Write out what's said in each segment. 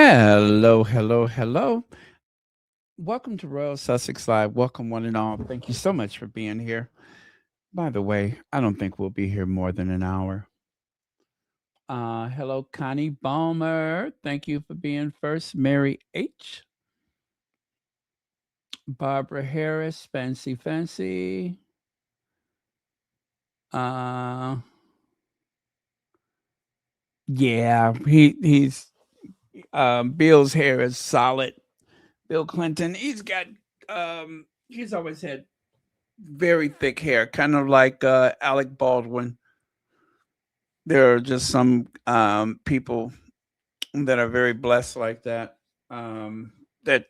Hello, hello, hello. Welcome to Royal Sussex Live. Welcome, one and all. Thank you so much for being here. By the way, I don't think we'll be here more than an hour. Hello, Connie Balmer. Thank you for being first. Mary H. Barbara Harris. Fancy, fancy. Uh, yeah, he's Bill's hair is solid. Bill Clinton. He's always had very thick hair, kind of like Alec Baldwin. There are just some people that are very blessed like that. That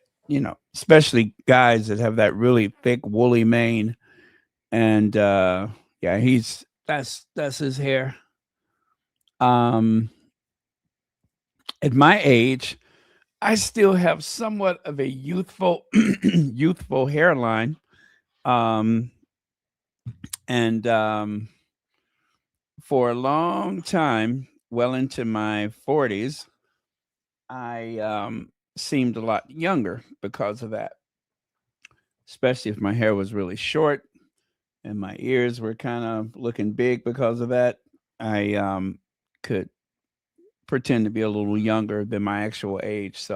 especially guys that have that really thick woolly mane, and yeah, he's that's his hair. Um, at my age, I still have somewhat of a youthful youthful hairline. Um, and For a long time, well into my 40s, I seemed a lot younger because of that, especially if my hair was really short and my ears were kind of looking big because of that. I could pretend to be a little younger than my actual age.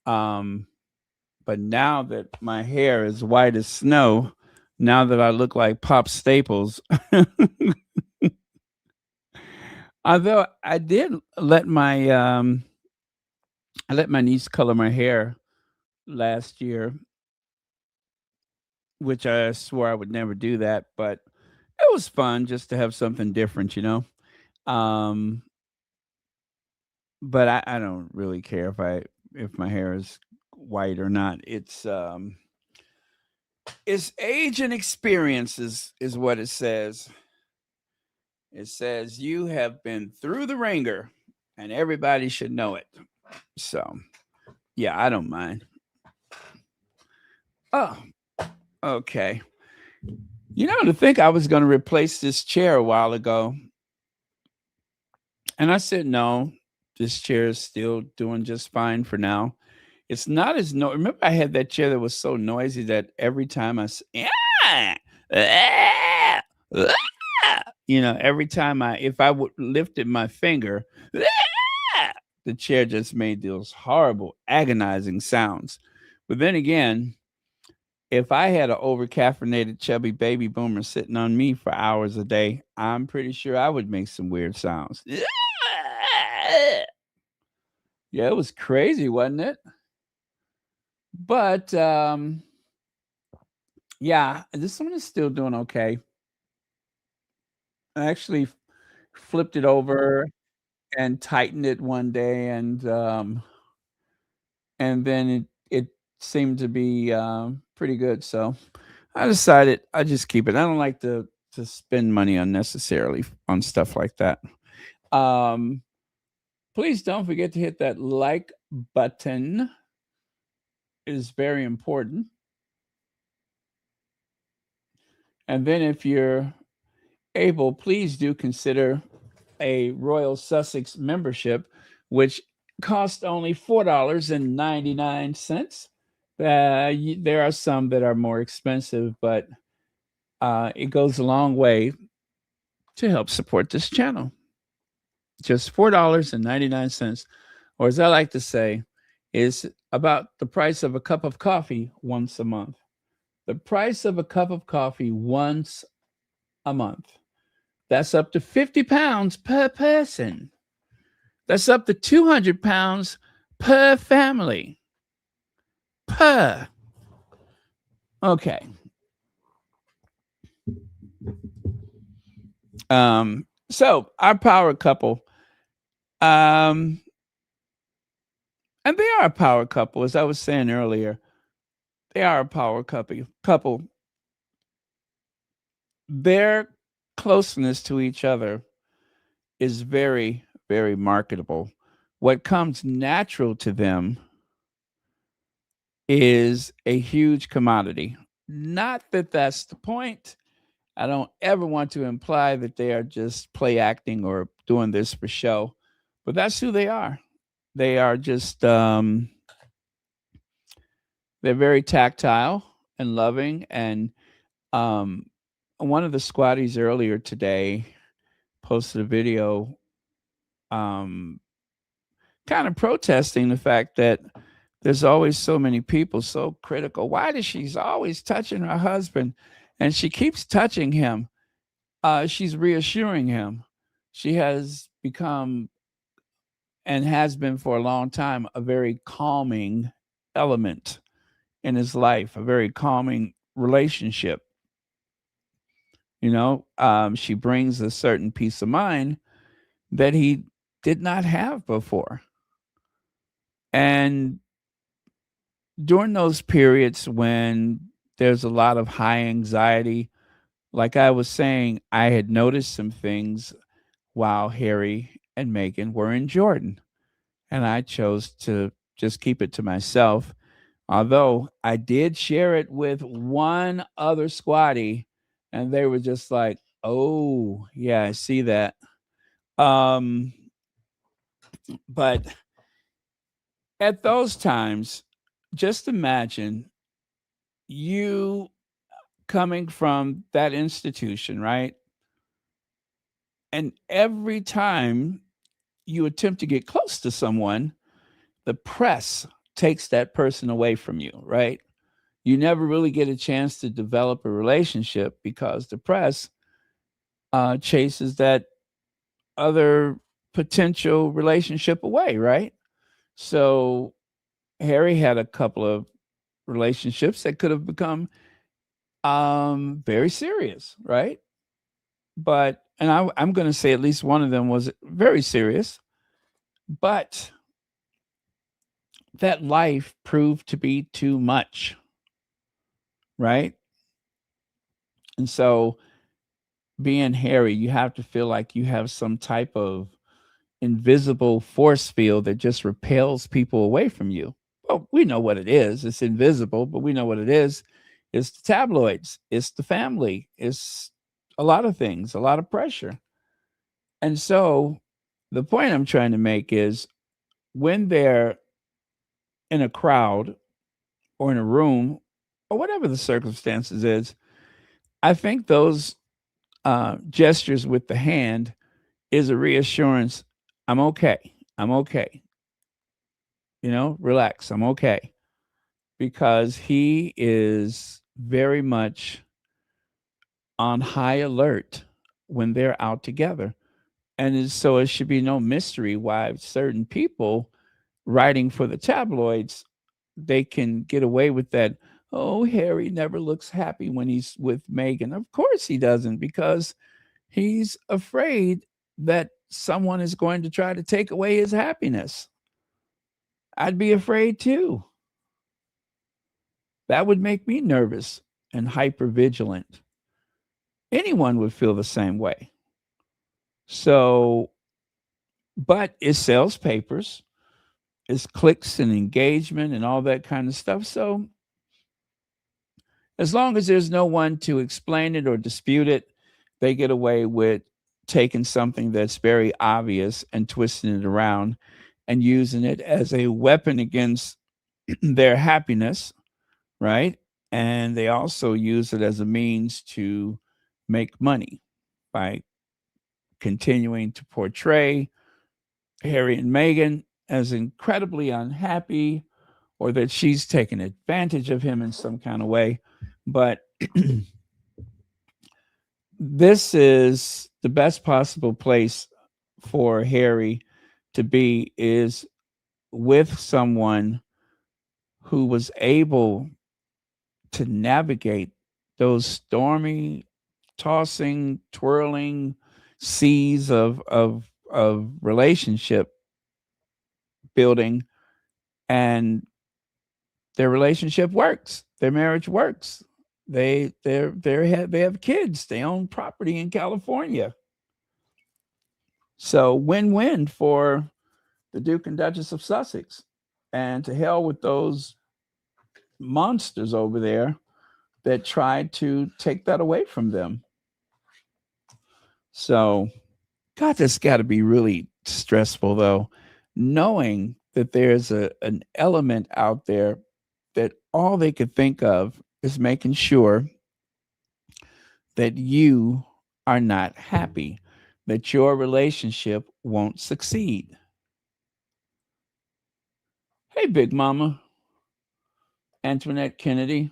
Um, but now that my hair is white as snow, now that I look like Pop Staples, although I let my niece color my hair last year, which I swore I would never do that, but it was fun just to have something different. Um, but I don't really care if my hair is white or not. It's age and experiences is what it says. It says you have been through the ringer and everybody should know it. So yeah, I don't mind. Oh, okay. To think I was going to replace this chair a while ago. And I said, no, this chair is still doing just fine for now. It's not as no. Remember, I had that chair that was so noisy that every time yeah, every time if I would lifted my finger, the chair just made those horrible, agonizing sounds. But then again, if I had an over caffeinated, chubby baby boomer sitting on me for hours a day, I'm pretty sure I would make some weird sounds. Yeah, it was crazy, wasn't it? But yeah, this one is still doing okay. I actually flipped it over and tightened it one day, and then it seemed to be pretty good. So I decided I just keep it. I don't like to spend money unnecessarily on stuff like that. Um, Please don't forget to hit that like button. It is very important. And then if you're able, please do consider a Royal Sussex membership, which costs only $4.99. There are some that are more expensive, but it goes a long way to help support this channel. Just $4.99, or as I like to say, is about the price of a cup of coffee once a month. The price of a cup of coffee once a month. That's up to 50 pounds per person. That's up to 200 pounds per family. Per. Okay. So our power couple, and they are a power couple, as I was saying earlier. They are a power couple. Their closeness to each other is very, very marketable. What comes natural to them is a huge commodity. Not that that's the point. I don't ever want to imply that they are just play acting or doing this for show, but that's who they are. They are just they're very tactile and loving. And um, one of the squatties earlier today posted a video, um, kind of protesting the fact that there's always so many people so critical. Why does she's always touching her husband, and she keeps touching him? She's reassuring him. She has become, and has been for a long time, a very calming element in his life, a very calming relationship. She brings a certain peace of mind that he did not have before. And during those periods when there's a lot of high anxiety, like I was saying, I had noticed some things while Harry and Meghan were in Jordan. And I chose to just keep it to myself. Although I did share it with one other squatty, and they were just like, "Oh, yeah, I see that." Um, but at those times, just imagine you coming from that institution, right? And every time you attempt to get close to someone, the press takes that person away from you, right? You never really get a chance to develop a relationship because the press chases that other potential relationship away, right? So Harry had a couple of relationships that could have become very serious, right? But, and I'm going to say at least one of them was very serious, but that life proved to be too much, right? And so, being Harry, you have to feel like you have some type of invisible force field that just repels people away from you. Well, we know what it is. It's invisible, but we know what it is. It's the tabloids, it's the family, it's a lot of things, a lot of pressure. And so the point I'm trying to make is when they're in a crowd or in a room or whatever the circumstances is, I think those gestures with the hand is a reassurance. I'm okay. I'm okay. Relax. I'm okay. Because he is very much on high alert when they're out together. So it should be no mystery why certain people writing for the tabloids, they can get away with that. Oh, Harry never looks happy when he's with Meghan. Of course he doesn't, because he's afraid that someone is going to try to take away his happiness. I'd be afraid too. That would make me nervous and hyper vigilant. Anyone would feel the same way. So, but it sells papers, it's clicks and engagement and all that kind of stuff. So, as long as there's no one to explain it or dispute it, they get away with taking something that's very obvious and twisting it around and using it as a weapon against their happiness, right? And they also use it as a means to make money by continuing to portray Harry and Meghan as incredibly unhappy or that she's taken advantage of him in some kind of way. But this is the best possible place for Harry to be, is with someone who was able to navigate those stormy, tossing, twirling seas of relationship building, and their relationship works. Their marriage works. They have kids. They own property in California. So win-win for the Duke and Duchess of Sussex. And to hell with those monsters over there that tried to take that away from them. So, God, that's got to be really stressful, though, knowing that there's an element out there that all they could think of is making sure that you are not happy, that your relationship won't succeed. Hey, Big Mama, Antoinette Kennedy.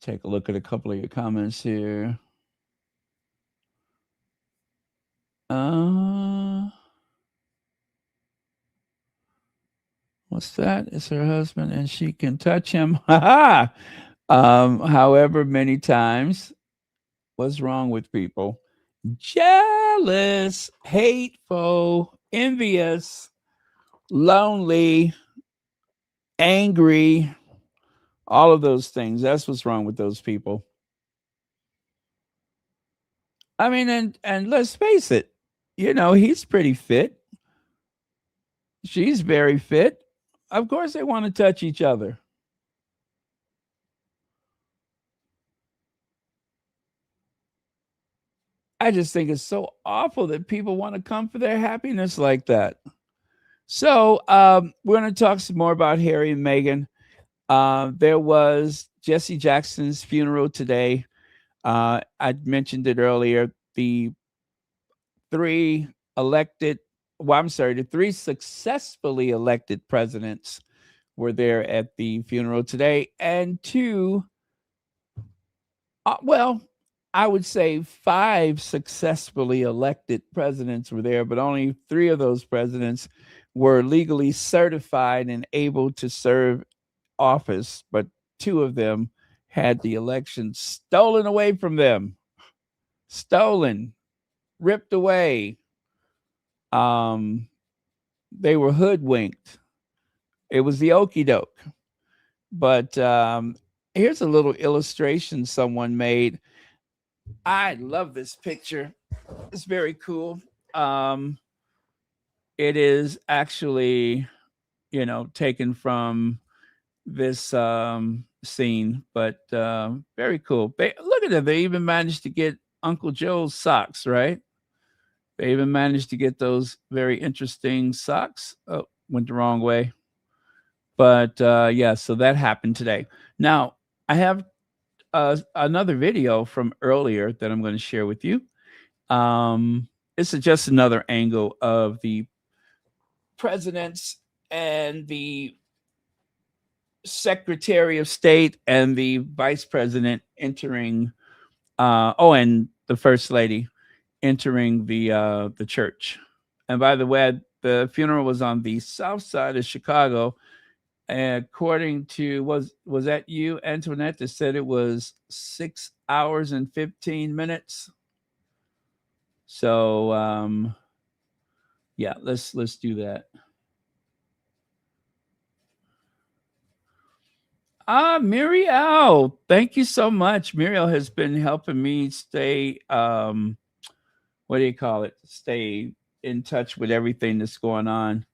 Take a look at a couple of your comments here. What's that? It's her husband and she can touch him. However many times. What's wrong with people? Jealous, hateful, envious, lonely, angry, all of those things. That's what's wrong with those people. I mean, and let's face it, he's pretty fit. She's very fit. Of course they want to touch each other. I just think it's so awful that people want to come for their happiness like that. So we're going to talk some more about Harry and Meghan. There was Jesse Jackson's funeral today. I mentioned it earlier. The three successfully elected presidents were there at the funeral today. And I would say 5 successfully elected presidents were there, but only 3 of those presidents were legally certified and able to serve office, but 2 of them had the election stolen away from them. Stolen, ripped away. They were hoodwinked. It was the okie doke. But here's a little illustration someone made. I love this picture. It's very cool. It is actually, taken from this scene, but very cool. Look at it. They even managed to get Uncle Joe's socks, right? They even managed to get those very interesting socks. Oh, went the wrong way. But so that happened today. Now, I have another video from earlier that I'm going to share with you. This is just another angle of the presidents and the Secretary of State and the Vice President entering, and the First Lady entering the church. And by the way, the funeral was on the south side of Chicago. And according to, was that you, Antoinette, that said it was 6 hours and 15 minutes? So, let's do that. Muriel, thank you so much. Muriel has been helping me stay, stay in touch with everything that's going on.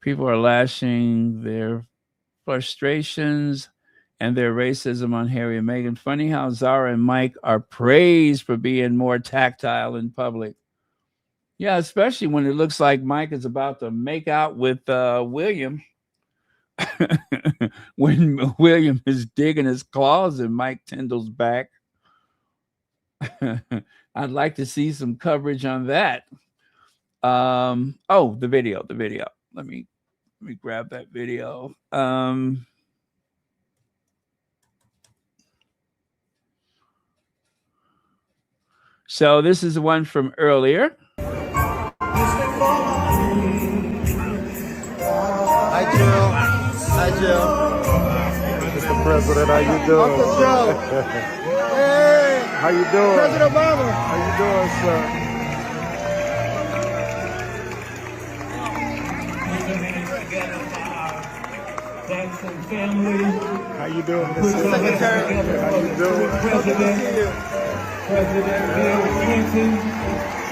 People are lashing their frustrations and their racism on Harry and Meghan. Funny how Zara and Mike are praised for being more tactile in public. Yeah, especially when it looks like Mike is about to make out with William. When William is digging his claws in Mike Tyndall's back. I'd like to see some coverage on that. The video. Let me grab that video. So this is the one from earlier. Hi, Jill. Mr. President, how you doing? Uncle Joe. Hey. How you doing? President Obama. How you doing, sir? Jackson family. How you doing, Mr. Secretary. How you doing? President Bill Clinton.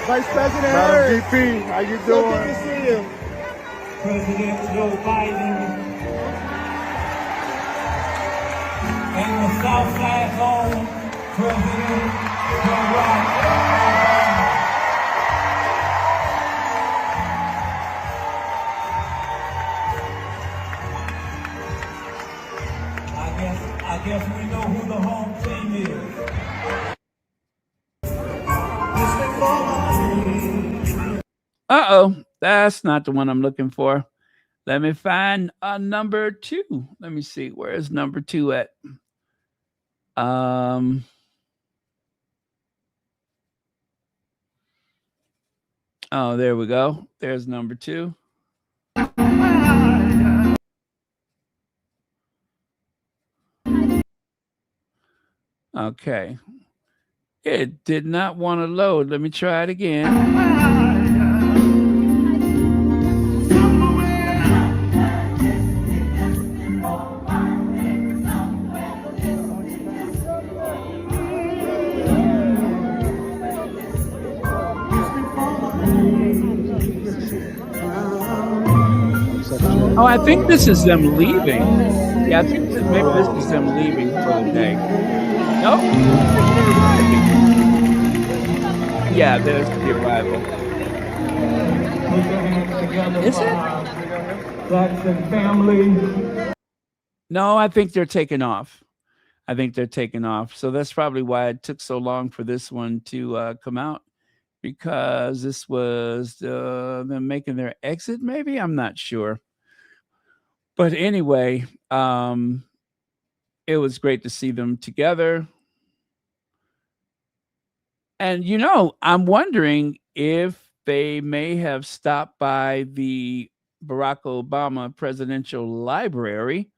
Vice President Madam Harris. VP, how you So doing? good to see you. President Joe Biden. And the Southside home, President I guess we know who the home team is. Uh-oh, that's not the one I'm looking for. Let me find number 2. Let me see. Where is number 2 at? Oh, there we go. There's number 2. Okay. It did not want to load. Let me try it again. Oh, I think this is them leaving. Yeah, I think maybe this is them leaving for the day. Nope. Yeah, there's the arrival. Is it? Jackson family. No, I think they're taking off. So that's probably why it took so long for this one to come out, because this was them making their exit, maybe? I'm not sure. But anyway, it was great to see them together. And, I'm wondering if they may have stopped by the Barack Obama Presidential Library.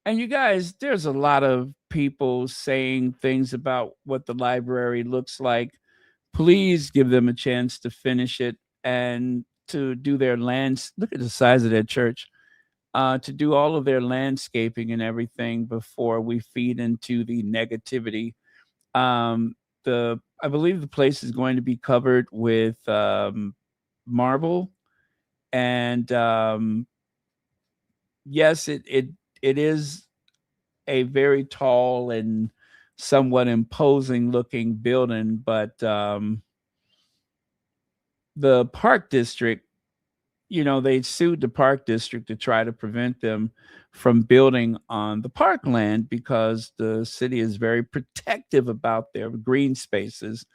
And you guys, there's a lot of people saying things about what the library looks like. Please give them a chance to finish it and to do their lands. Look at the size of that church. To do all of their landscaping and everything before we feed into the negativity. I believe the place is going to be covered with marble, and yes, it is a very tall and somewhat imposing looking building, but the park district, they sued the park district to try to prevent them from building on the parkland because the city is very protective about their green spaces.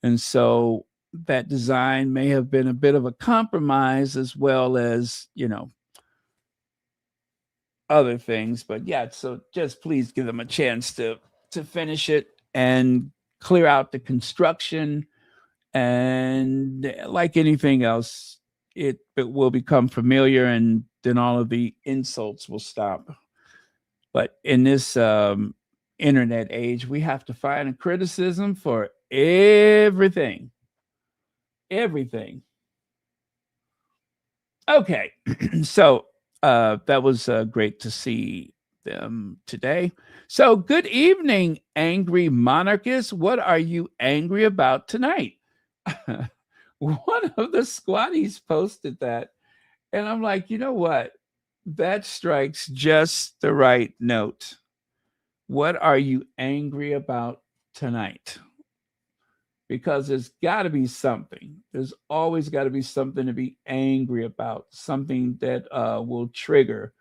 And so that design may have been a bit of a compromise, as well as, other things. But yeah, so just please give them a chance to finish it and clear out the construction. And like anything else, it will become familiar, and then all of the insults will stop. But in this internet age, we have to find a criticism for everything. Okay. So that was great to see them today. So good evening, angry monarchists. What are you angry about tonight? One of the squatties posted that, and I'm like, you know what? That strikes just the right note. What are you angry about tonight? Because there's got to be something. There's always got to be something to be angry about, something that will trigger.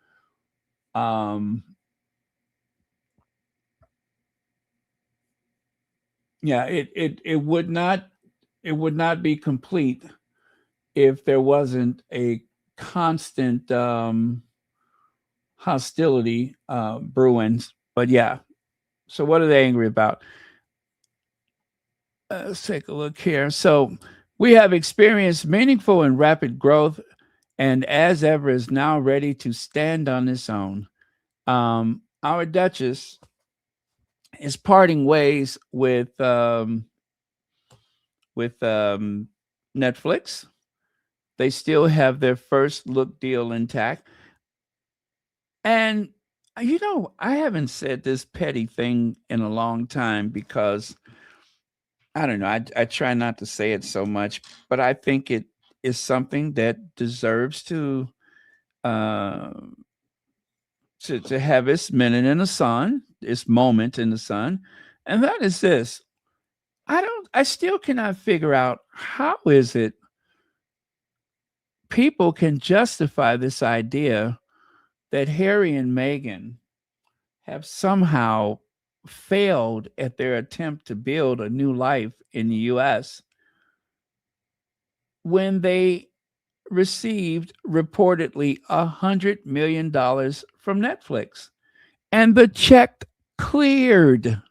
Yeah, it would not be complete if there wasn't a constant hostility brewing. But yeah, so what are they angry about? Let's take a look here. So we have experienced meaningful and rapid growth, and as ever is now ready to stand on its own. Our Duchess is parting ways with Netflix. They still have their first look deal intact. And, I haven't said this petty thing in a long time because I don't know. I try not to say it so much, but I think it is something that deserves to have its minute in the sun, its moment in the sun. And that is this. I still cannot figure out how is it people can justify this idea that Harry and Meghan have somehow failed at their attempt to build a new life in the US when they received reportedly $100 million from Netflix and the check cleared.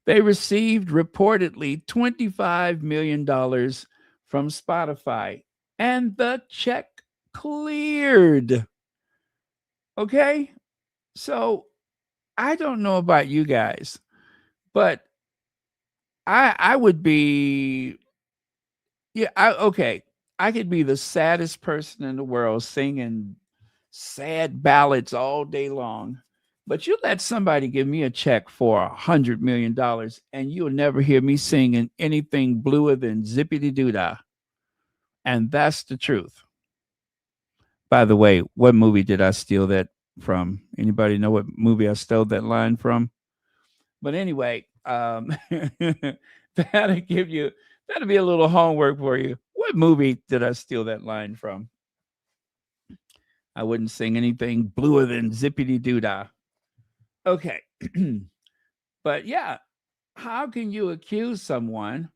They received reportedly $25 million from Spotify and the check cleared. Okay? So I don't know about you guys, but I would be okay. I could be the saddest person in the world singing sad ballads all day long. But you let somebody give me a check for $100 million and you'll never hear me singing anything bluer than zippity doo dah. And that's the truth. By the way, what movie did I steal that from? Anybody know what movie I stole that line from? But anyway, that'll give you that'll be a little homework for you. What movie did I steal that line from? I wouldn't sing anything bluer than zippity doo dah. Okay. But yeah, how can you accuse someone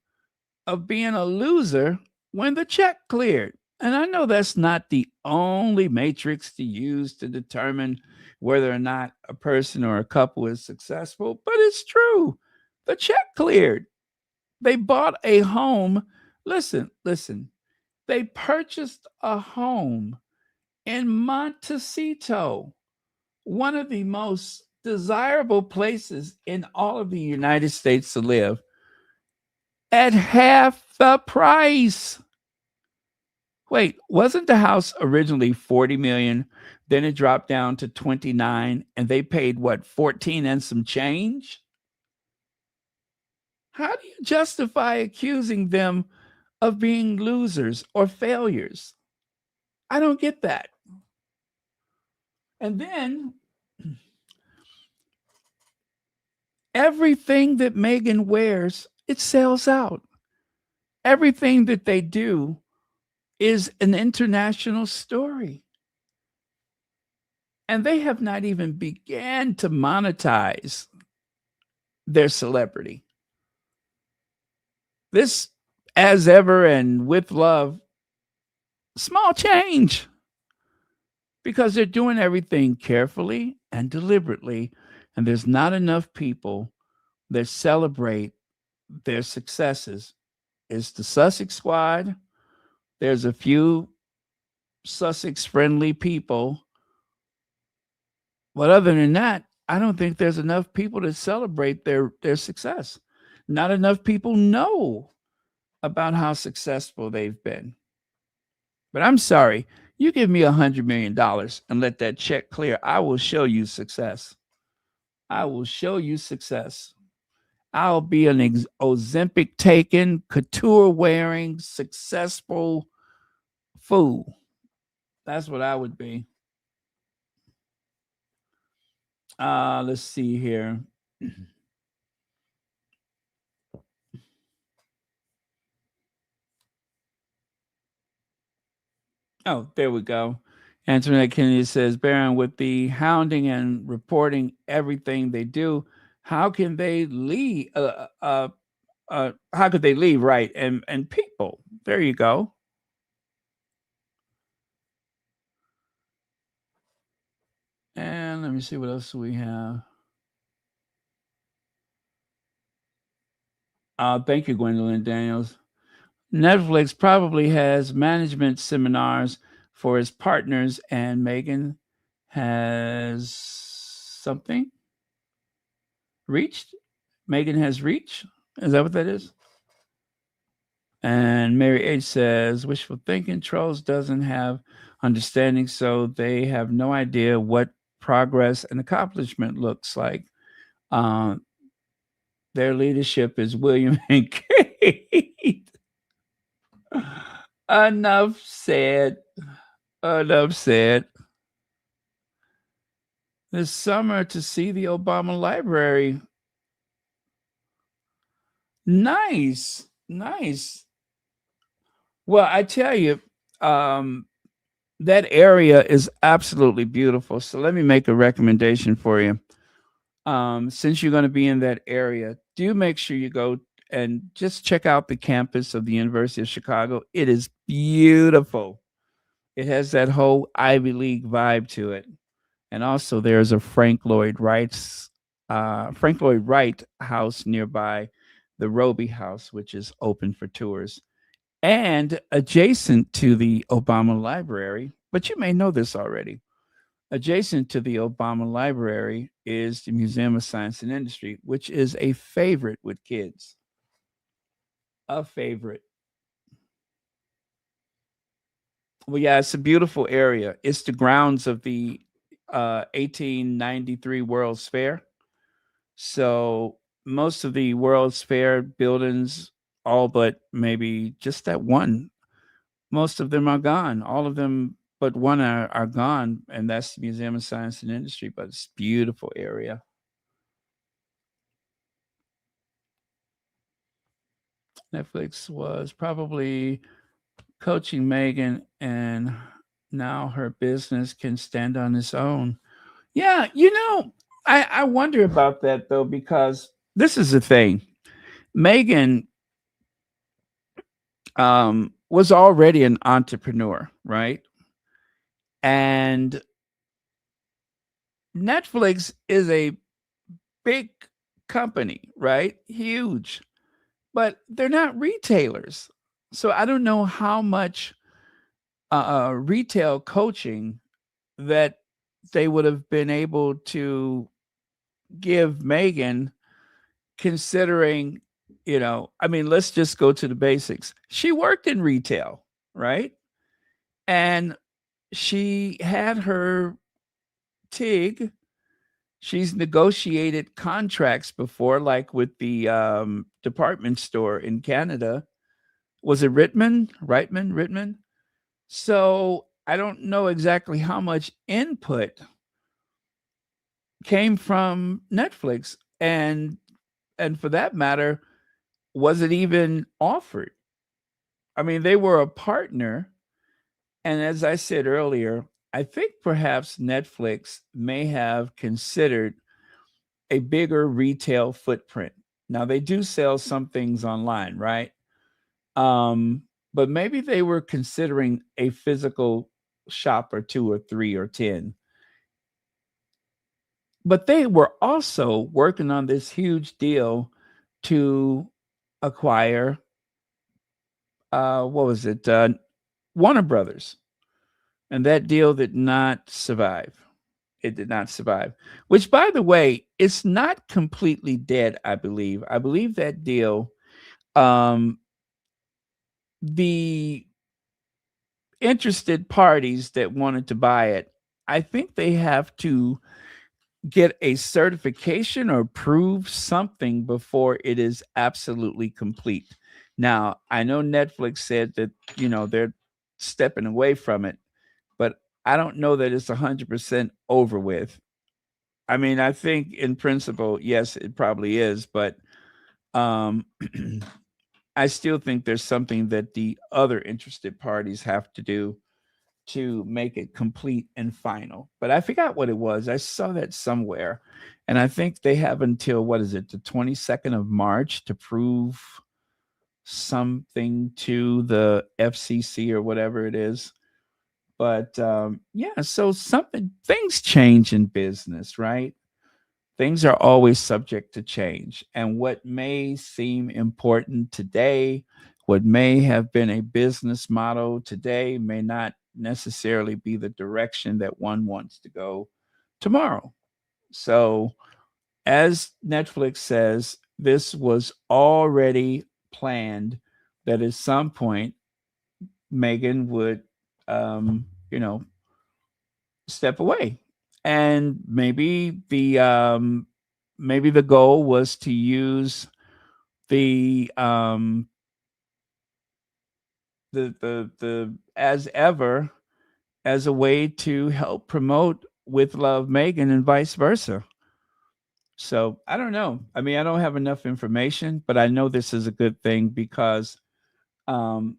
of being a loser when the check cleared? And I know that's not the only matrix to use to determine whether or not a person or a couple is successful, but it's true. The check cleared. They bought a home. Listen. They purchased a home in Montecito, one of the most desirable places in all of the United States to live, at half the price. Wait, wasn't the house originally 40 million? Then it dropped down to 29 and they paid what, 14 and some change? How do you justify accusing them of being losers or failures? I don't get that. And then everything that Meghan wears, it sells out. Everything that they do is an international story. And they have not even began to monetize their celebrity. This, as ever and with love, small change, because they're doing everything carefully and deliberately, and there's not enough people that celebrate their successes. It's the Sussex squad. There's a few Sussex friendly people. But other than that, I don't think there's enough people to celebrate their success. Not enough people know about how successful they've been. But I'm sorry, you give me $100 million and let that check clear, I will show you success. I will show you success. I'll be an Ozempic taking, couture wearing, successful fool. That's what I would be. Let's see here. Oh, there we go. Antoinette Kennedy says, Baron, with the hounding and reporting everything they do, how can they leave? How could they leave? Right. And people, there you go. And let me see what else we have. Thank you, Gwendolyn Daniels. Netflix probably has management seminars for its partners, and Meghan has something reached. Meghan has reached. Is that what that is? And Mary H says, wishful thinking, trolls doesn't have understanding, so they have no idea what progress and accomplishment looks like. Their leadership is William and Kate. Enough said. Enough said. This summer to see the Obama Library. Nice, nice. Well, I tell you, um, that area is absolutely beautiful. So let me make a recommendation for you. Since you're going to be in that area, do make sure you go and just check out the campus of the University of Chicago. It is beautiful. It has that whole Ivy League vibe to it. And also, there's a Frank Lloyd Wright house nearby, the Roby House, which is open for tours, and adjacent to the Obama Library. But you may know this already. Adjacent to the Obama Library is the Museum of Science and Industry, which is a favorite with kids. A favorite. Well, yeah, it's a beautiful area. It's the grounds of the 1893 World's Fair. So most of the World's Fair buildings, all but maybe just that one, most of them are gone. All of them but one are gone, and that's the Museum of Science and Industry. But it's a beautiful area. Netflix was probably coaching Meghan, and now her business can stand on its own. Yeah, I wonder about that though, because this is the thing. Meghan was already an entrepreneur, right? And Netflix is a big company, right? Huge, but they're not retailers. So I don't know how much retail coaching that they would have been able to give Meghan, considering, I mean, let's just go to the basics. She worked in retail, right? And she had her TIG. She's negotiated contracts before, like with the department store in Canada. Was it Reitman? So I don't know exactly how much input came from Netflix, and for that matter, was it even offered? I mean, they were a partner, and as I said earlier, I think perhaps Netflix may have considered a bigger retail footprint. Now they do sell some things online, right? Um, but maybe they were considering a physical shop or two or three or 10. But they were also working on this huge deal to acquire what was it? Warner Brothers. And that deal did not survive. It did not survive. Which, by the way, it's not completely dead, I believe. I believe that deal, um, the interested parties that wanted to buy it, I think they have to get a certification or prove something before it is absolutely complete. Now, I know Netflix said that, they're stepping away from it, but I don't know that it's 100% over with. I mean, I think in principle, yes, it probably is, but um, I still think there's something that the other interested parties have to do to make it complete and final. But I forgot what it was. I saw that somewhere. And I think they have until, what is it, the 22nd of March to prove something to the FCC or whatever it is. But yeah, so things change in business, right? Things are always subject to change. And what may seem important today, what may have been a business model today, may not necessarily be the direction that one wants to go tomorrow. So, as Netflix says, this was already planned that at some point Meghan would, um, you know, step away, and maybe the goal was to use the the as ever as a way to help promote with Love Megan and vice versa. So I don't know. I mean, I don't have enough information, but I know this is a good thing because um,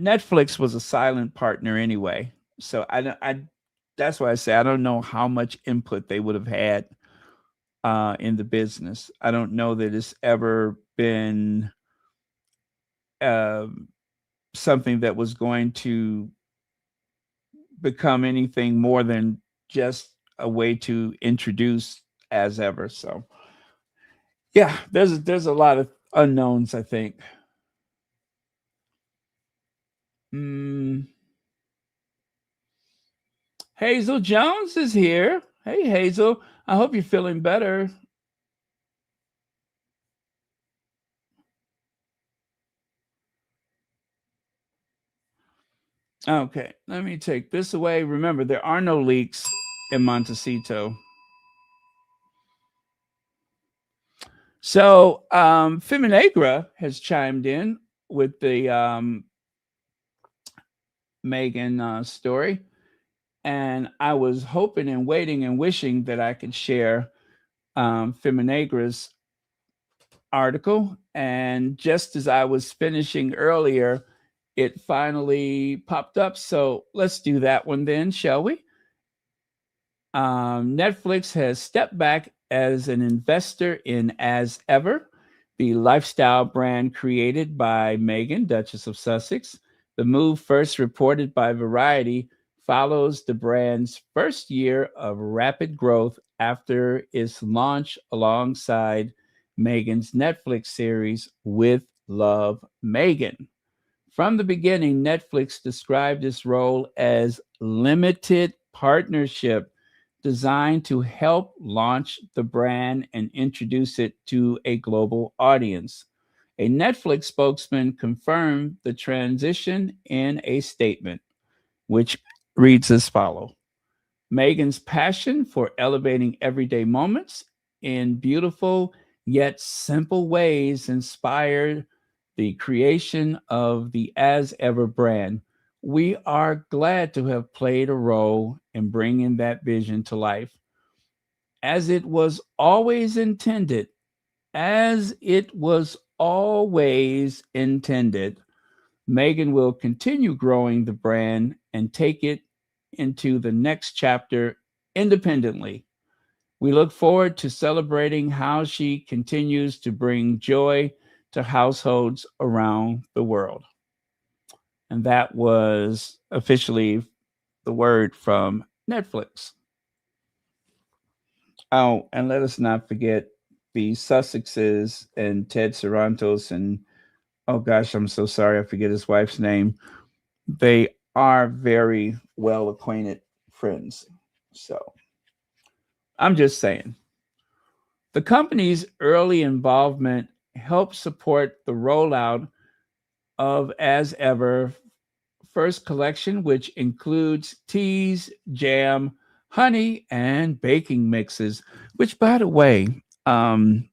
Netflix was a silent partner anyway. So I that's why I say I don't know how much input they would have had in the business. I don't know that it's ever been um something that was going to become anything more than just a way to introduce as ever. So yeah, there's a lot of unknowns. I think. Mm, Hazel Jones is here. Hey Hazel, I hope you're feeling better. Okay, let me take this away. Remember, there are no leaks in Montecito. So, Feminagra has chimed in with the Meghan story. And I was hoping and waiting and wishing that I could share Feminagra's article. And just as I was finishing earlier, it finally popped up. So let's do that one then, shall we? Netflix has stepped back as an investor in As Ever, the lifestyle brand created by Meghan, Duchess of Sussex. The move, first reported by Variety, follows the brand's first year of rapid growth after its launch alongside Meghan's Netflix series With Love, Meghan. From the beginning, Netflix described its role as limited partnership designed to help launch the brand and introduce it to a global audience. A Netflix spokesman confirmed the transition in a statement, which reads as follows: Megan's passion for elevating everyday moments in beautiful yet simple ways inspired the creation of the As Ever brand. We are glad to have played a role in bringing that vision to life. As it was always intended, as it was always intended, Megan will continue growing the brand and take it into the next chapter independently. We look forward to celebrating how she continues to bring joy to households around the world. And that was officially the word from Netflix. Oh, and let us not forget the Sussexes and Ted Sarantos and oh gosh, I'm so sorry, I forget his wife's name. They are very well acquainted friends. So I'm just saying. The company's early involvement helped support the rollout of As Ever first collection, which includes teas, jam, honey, and baking mixes. Which, by the way, y'all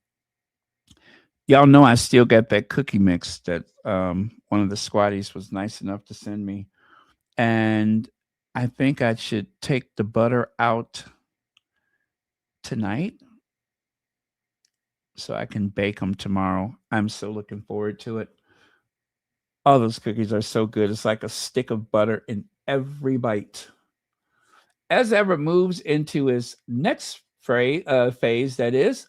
know I still got that cookie mix that one of the squatties was nice enough to send me. And I think I should take the butter out tonight so I can bake them tomorrow. I'm so looking forward to it. All those cookies are so good. It's like a stick of butter in every bite. As Ever moves into its next phase, that is,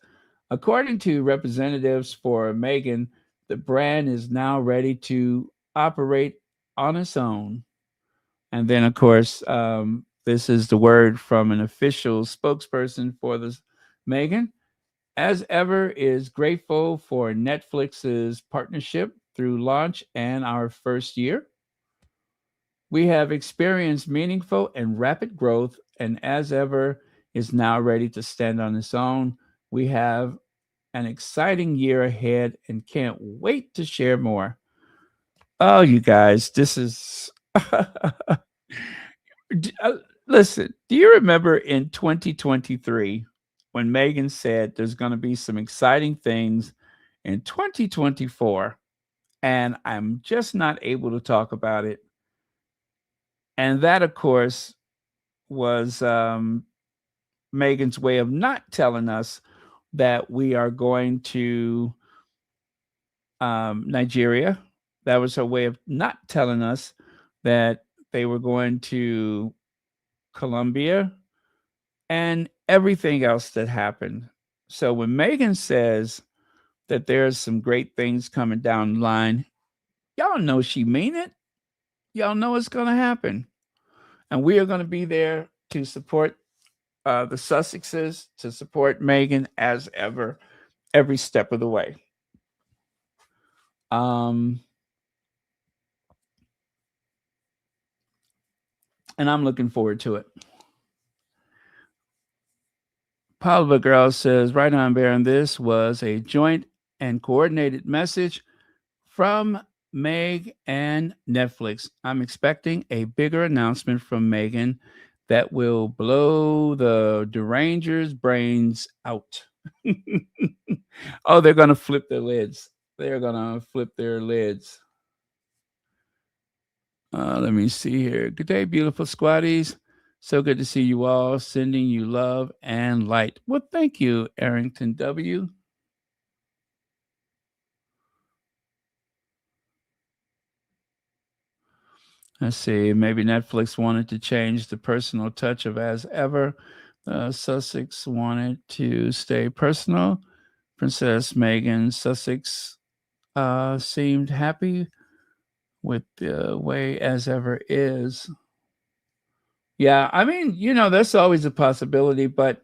according to representatives for Megan, the brand is now ready to operate on its own. And then, of course, this is the word from an official spokesperson for the Megan. As Ever is grateful for Netflix's partnership through launch and our first year. We have experienced meaningful and rapid growth, and As Ever is now ready to stand on its own. We have an exciting year ahead and can't wait to share more. Oh, you guys, this is. Listen, do you remember in 2023 when Megan said there's going to be some exciting things in 2024 and I'm just not able to talk about it? And that, of course, was Meghan's way of not telling us that we are going to Nigeria. That was her way of not telling us that they were going to Colombia and everything else that happened. So when Meghan says that there's some great things coming down the line, y'all know she mean it. Y'all know it's going to happen. And we are going to be there to support the Sussexes, to support Meghan as ever, every step of the way. And I'm looking forward to it. Palva Girl says, right on, Baron, this was a joint and coordinated message from Meg and Netflix. I'm expecting a bigger announcement from Meghan that will blow the derangers' brains out. Oh, they're going to flip their lids. They're going to flip their lids. Let me see here. Good day, beautiful squatties. So good to see you all. Sending you love and light. Well, thank you, Arrington W. Let's see. Maybe Netflix wanted to change the personal touch of as ever. Sussex wanted to stay personal. Princess Meghan Sussex seemed happy with the way as ever is. Yeah, I mean, that's always a possibility, but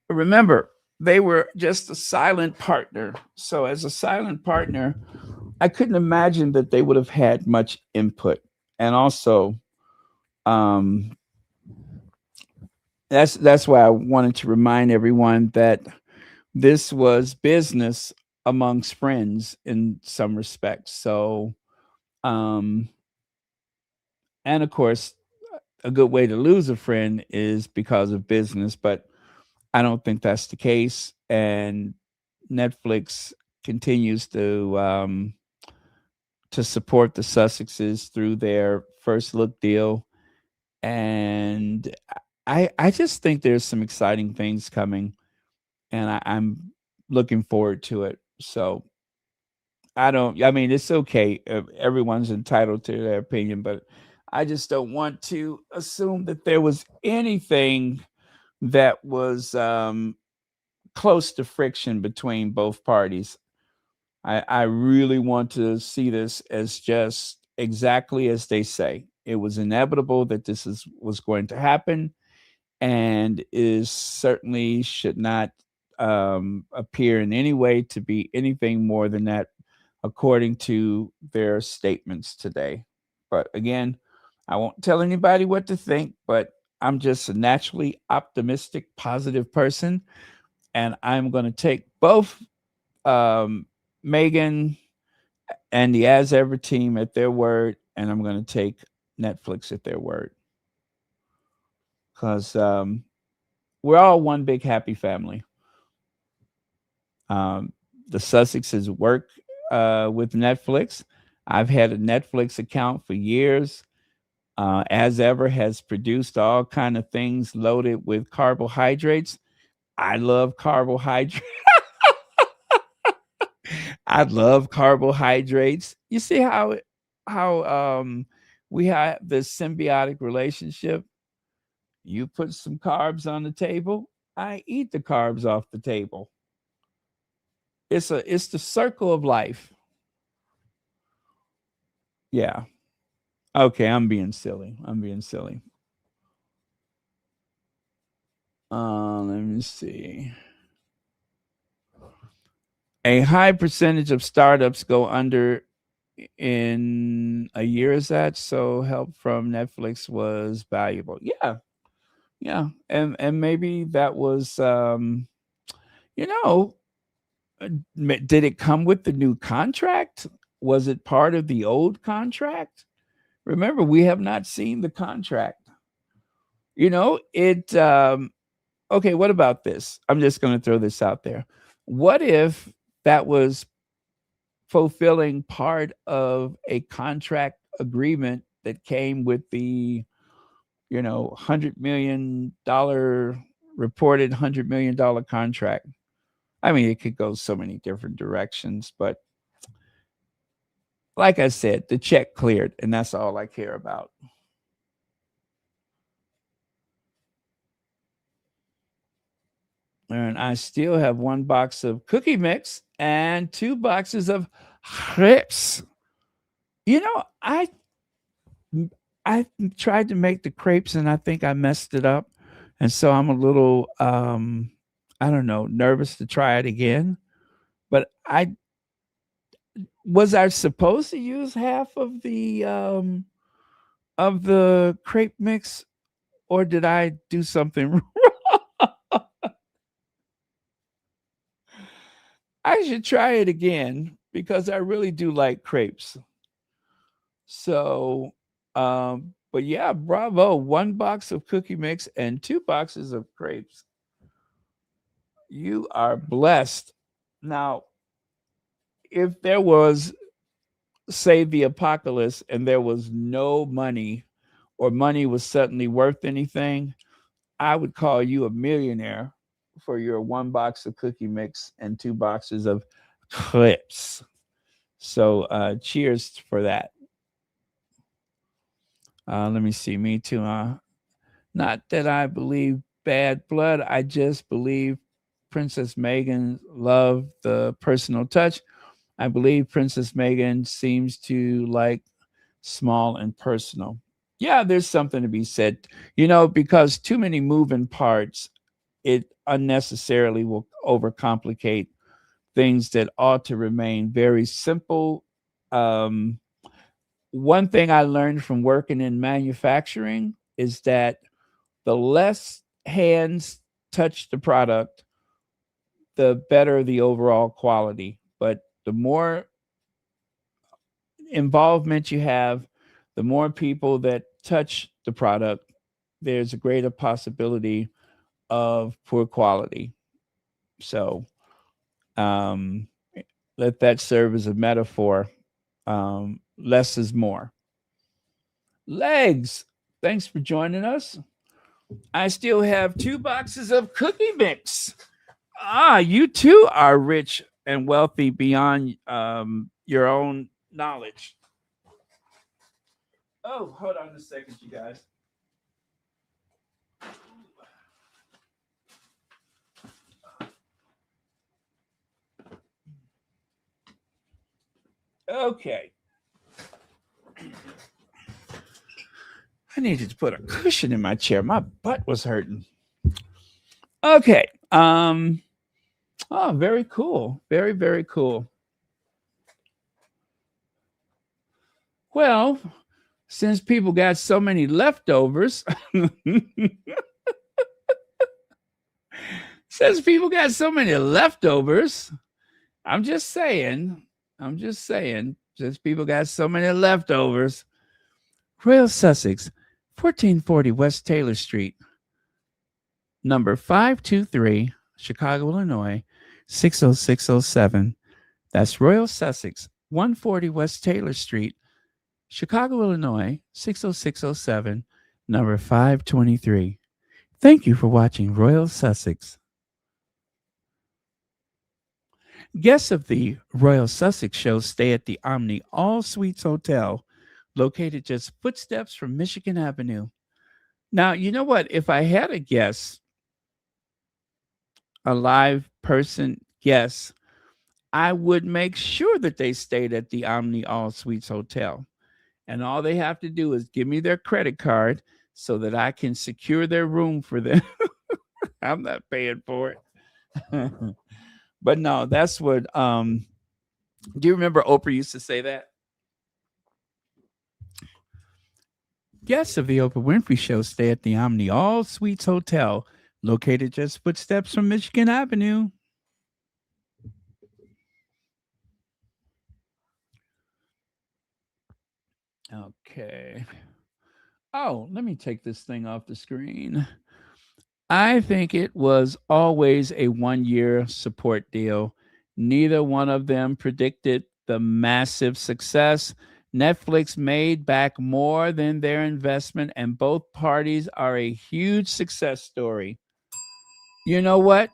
remember, they were just a silent partner. So as a silent partner, I couldn't imagine that they would have had much input. And also, that's why I wanted to remind everyone that this was business amongst friends in some respects. So, and of course, a good way to lose a friend is because of business, but I don't think that's the case. And Netflix continues to support the Sussexes through their first look deal. And I just think there's some exciting things coming, and I'm looking forward to it. So I mean, it's okay. Everyone's entitled to their opinion, but I just don't want to assume that there was anything that was close to friction between both parties. I really want to see this as just exactly as they say. It was inevitable that this was going to happen, and is certainly should not appear in any way to be anything more than that, according to their statements today. But again, I won't tell anybody what to think, but I'm just a naturally optimistic, positive person. And I'm going to take both Meghan and the As Ever team at their word, and I'm going to take Netflix at their word. Because we're all one big happy family. The Sussexes work with Netflix. I've had a Netflix account for years. As Ever has produced all kind of things loaded with carbohydrates. I love carbohydrates. I love carbohydrates. You see how we have this symbiotic relationship. You put some carbs on the table, I eat the carbs off the table. It's the circle of life. Yeah. Okay, I'm being silly. Let me see. A high percentage of startups go under in a year. Is that so? Help from Netflix was valuable. Yeah, and maybe that was did it come with the new contract? Was it part of the old contract? Remember, we have not seen the contract. It okay, what about this? I'm just going to throw this out there. What if that was fulfilling part of a contract agreement that came with the $100 million reported $100 million contract. I mean, it could go so many different directions, but like I said, the check cleared, and that's all I care about. And I still have 1 box of cookie mix and 2 boxes of crepes. You know, I tried to make the crepes and I think I messed it up. And so I'm a little I don't know, nervous to try it again. But I supposed to use half of the crepe mix, or did I do something wrong? I should try it again because I really do like crepes. So, but yeah, bravo. 1 box of cookie mix and 2 boxes of crepes. You are blessed. Now, if there was, say, the apocalypse and there was no money or money was suddenly worth anything, I would call you a millionaire for your 1 box of cookie mix and 2 boxes of crepes. So cheers for that. Let me see. Me too. Not that I believe bad blood. I just believe Princess Meghan loved the personal touch. I believe Princess Meghan seems to like small and personal. Yeah, there's something to be said, because too many moving parts, it unnecessarily will overcomplicate things that ought to remain very simple. One thing I learned from working in manufacturing is that the less hands touch the product, the better the overall quality. But the more involvement you have, the more people that touch the product, there's a greater possibility of poor quality. So let that serve as a metaphor. Less is more. Legs, thanks for joining us. I still have 2 boxes of cookie mix. You too are rich and wealthy beyond your own knowledge. Oh, hold on a second, you guys. Okay. I needed to put a cushion in my chair. My butt was hurting. Okay. Oh, very cool. Very, very cool. Well, since people got so many leftovers, I'm just saying, since people got so many leftovers, Royal Sussex, 1440 West Taylor Street, number 523, Chicago, Illinois, 60607. That's Royal Sussex, 140 West Taylor Street, Chicago, Illinois, 60607, number 523. Thank you for watching Royal Sussex. Guests of the Royal Sussex show stay at the Omni All Suites Hotel, located just footsteps from Michigan Avenue. Now, you know what? If I had a guest, a live person guest, I would make sure that they stayed at the Omni All Suites Hotel. And all they have to do is give me their credit card so that I can secure their room for them. I'm not paying for it. But no, that's what do you remember Oprah used to say that? Guests of the Oprah Winfrey Show stay at the Omni All Suites Hotel, located just footsteps from Michigan Avenue. Okay. Oh, let me take this thing off the screen. I think it was always a 1-year support deal. Neither one of them predicted the massive success. Netflix made back more than their investment, and both parties are a huge success story. You know what?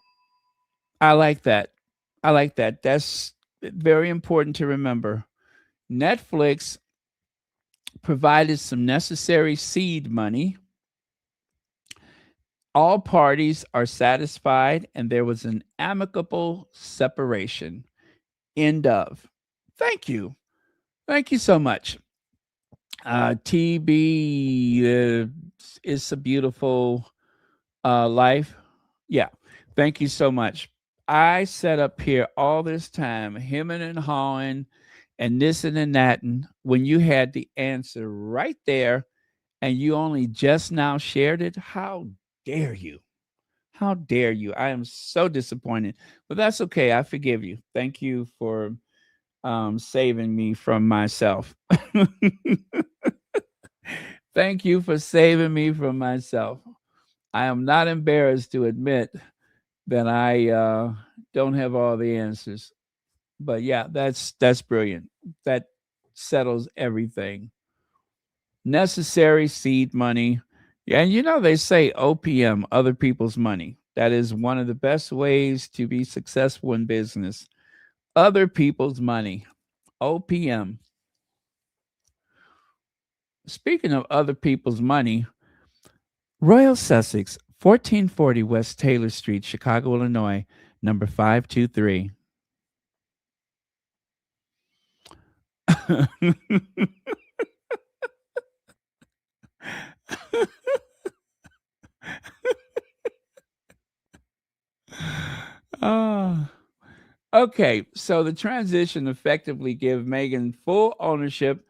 I like that. I like that. That's very important to remember. Netflix provided some necessary seed money. All parties are satisfied, and there was an amicable separation. End of. Thank you. Thank you so much. TB, it's a beautiful life. Yeah. Thank you so much. I sat up here all this time, hemming and hawing and this and that. And when you had the answer right there and you only just now shared it, how dare you? How dare you? I am so disappointed, but that's okay. I forgive you. Thank you for saving me from myself. Thank you for saving me from myself. I am not embarrassed to admit that I don't have all the answers. But yeah, that's brilliant. That settles everything. Necessary seed money. Yeah, and they say OPM, other people's money. That is one of the best ways to be successful in business. Other people's money. OPM. Speaking of other people's money, Royal Sussex, 1440 West Taylor Street, Chicago, Illinois, number 523. Ah. Okay, so the transition effectively gives Meghan full ownership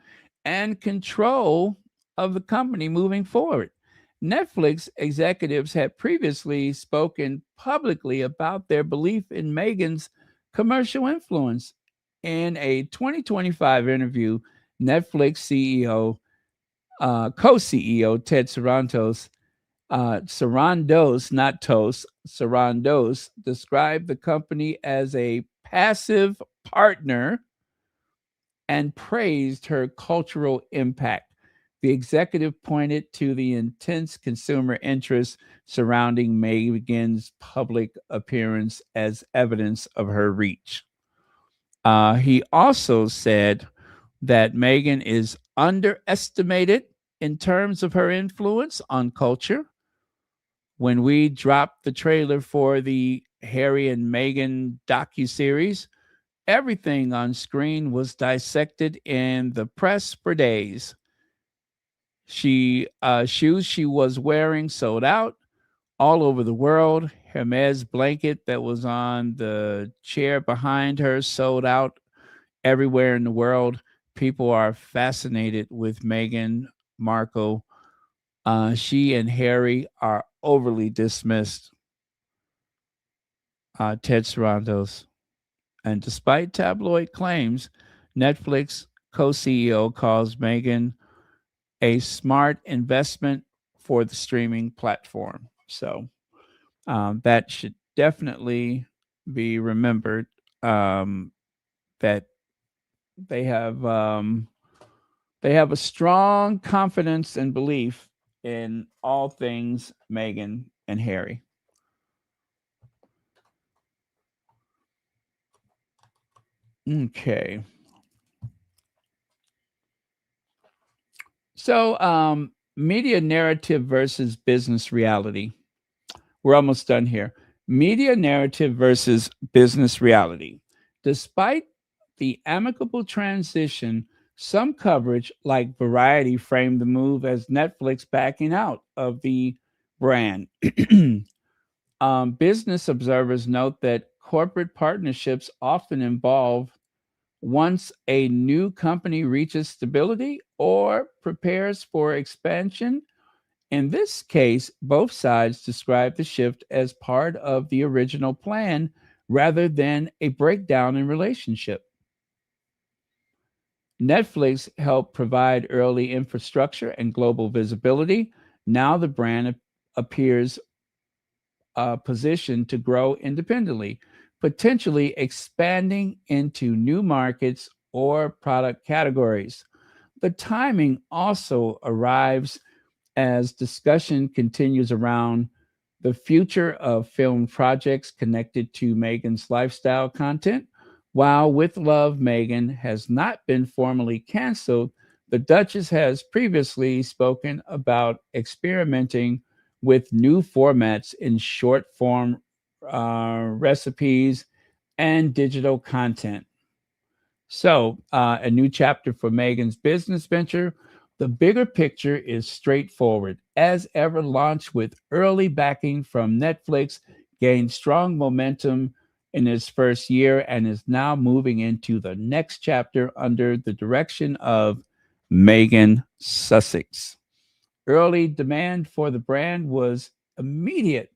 and control of the company moving forward. Netflix executives had previously spoken publicly about their belief in Meghan's commercial influence. In a 2025 interview, Netflix CEO, co CEO Ted Sarandos, not Toast, Sarandos described the company as a passive partner and praised her cultural impact. The executive pointed to the intense consumer interest surrounding Meghan's public appearance as evidence of her reach. He also said that Meghan is underestimated in terms of her influence on culture. When we dropped the trailer for the Harry and Meghan docuseries, everything on screen was dissected in the press for days. Shoes she was wearing sold out all over the world. Hermes blanket that was on the chair behind her sold out everywhere in the world. People are fascinated with Meghan Markle. She and Harry are overly dismissed. Ted Sarandos. And despite tabloid claims, Netflix co CEO calls Meghan a smart investment for the streaming platform. So that should definitely be remembered, that they have um, they have a strong confidence and belief in all things Meghan and Harry. Okay. So, media narrative versus business reality. We're almost done here. Media narrative versus business reality. Despite the amicable transition, some coverage, like Variety, framed the move as Netflix backing out of the brand. Business observers note that corporate partnerships often involve once a new company reaches stability or prepares for expansion. In this case, both sides describe the shift as part of the original plan rather than a breakdown in relationship. Netflix helped provide early infrastructure and global visibility. Now the brand appears positioned to grow independently, potentially expanding into new markets or product categories. The timing also arrives as discussion continues around the future of film projects connected to Meghan's lifestyle content. While With Love Meghan has not been formally canceled, the Duchess has previously spoken about experimenting with new formats in short form recipes and digital content. So, a new chapter for Megan's business venture. The bigger picture is straightforward. As ever, launched with early backing from Netflix, gained strong momentum in its first year and is now moving into the next chapter under the direction of Megan Sussex. Early demand for the brand was immediate.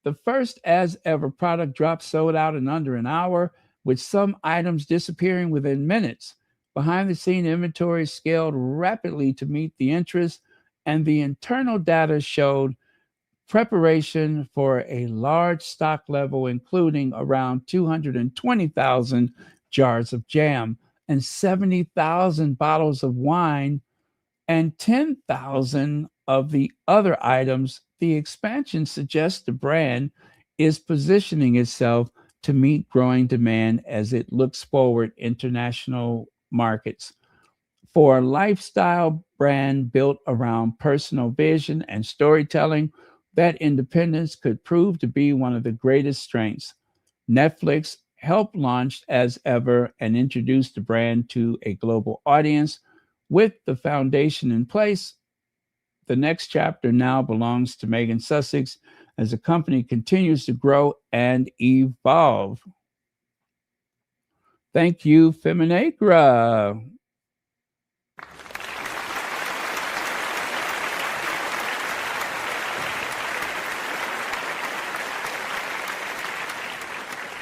The first as ever product drop sold out in under an hour, with some items disappearing within minutes. Behind the scene inventory scaled rapidly to meet the interest, and the internal data showed preparation for a large stock level, including around 220,000 jars of jam and 70,000 bottles of wine and 10,000 of the other items. The expansion suggests the brand is positioning itself to meet growing demand as it looks forward international markets. For a lifestyle brand built around personal vision and storytelling, that independence could prove to be one of the greatest strengths. Netflix helped launch as ever and introduced the brand to a global audience. With the foundation in place, the next chapter now belongs to Megan Sussex as the company continues to grow and evolve. Thank you, Feminagra.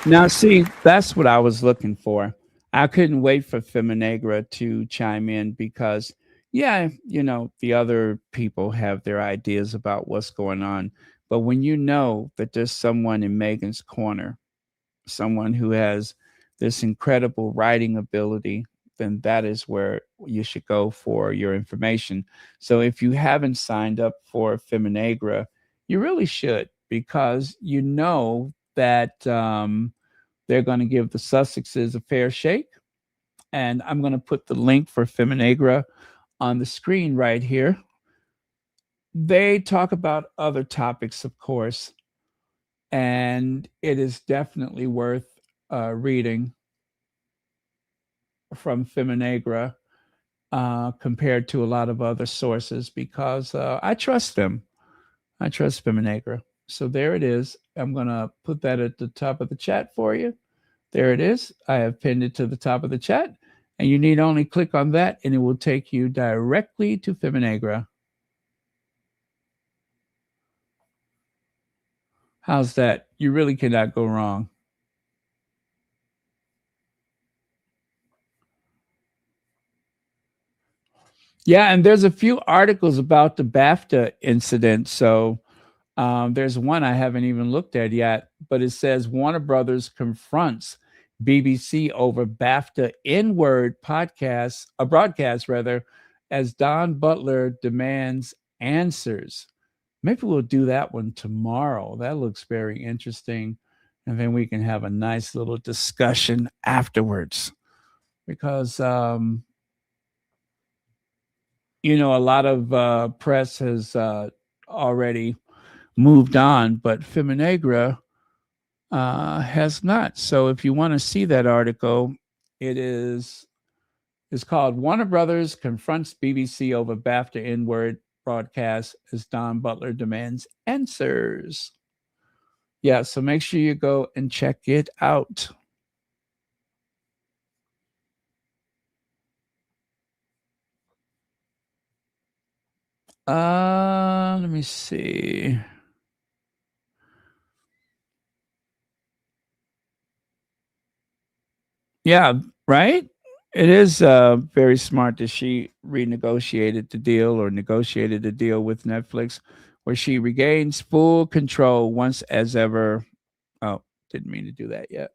Now, see, that's what I was looking for. I couldn't wait for Feminagra to chime in because, yeah, the other people have their ideas about what's going on. But when you know that there's someone in Megan's corner, someone who has this incredible writing ability, then that is where you should go for your information. So if you haven't signed up for Feminagra, you really should because you know that they're going to give the Sussexes a fair shake. And I'm going to put the link for Feminagra on the screen right here. They talk about other topics, of course, and it is definitely worth reading from Feminagra compared to a lot of other sources because I trust them. I trust Feminagra. So there it is. I'm going to put that at the top of the chat for you. There it is. I have pinned it to the top of the chat. And you need only click on that and it will take you directly to Feminagra. How's that? You really cannot go wrong. Yeah, and there's a few articles about the BAFTA incident. So there's one I haven't even looked at yet, but it says Warner Brothers confronts BBC over BAFTA N-word podcast, a broadcast rather, as Don Butler demands answers. Maybe we'll do that one tomorrow. That looks very interesting. And then we can have a nice little discussion afterwards because, a lot of press has already moved on, but Feminagra has not. So if you want to see that article, it's called Warner Brothers Confronts BBC Over BAFTA N-word Broadcast as Don Butler Demands Answers. Yeah, so make sure you go and check it out. Let me see. Yeah, right? It is very smart that she renegotiated the deal or negotiated the deal with Netflix where she regains full control once as ever. Oh, didn't mean to do that yet.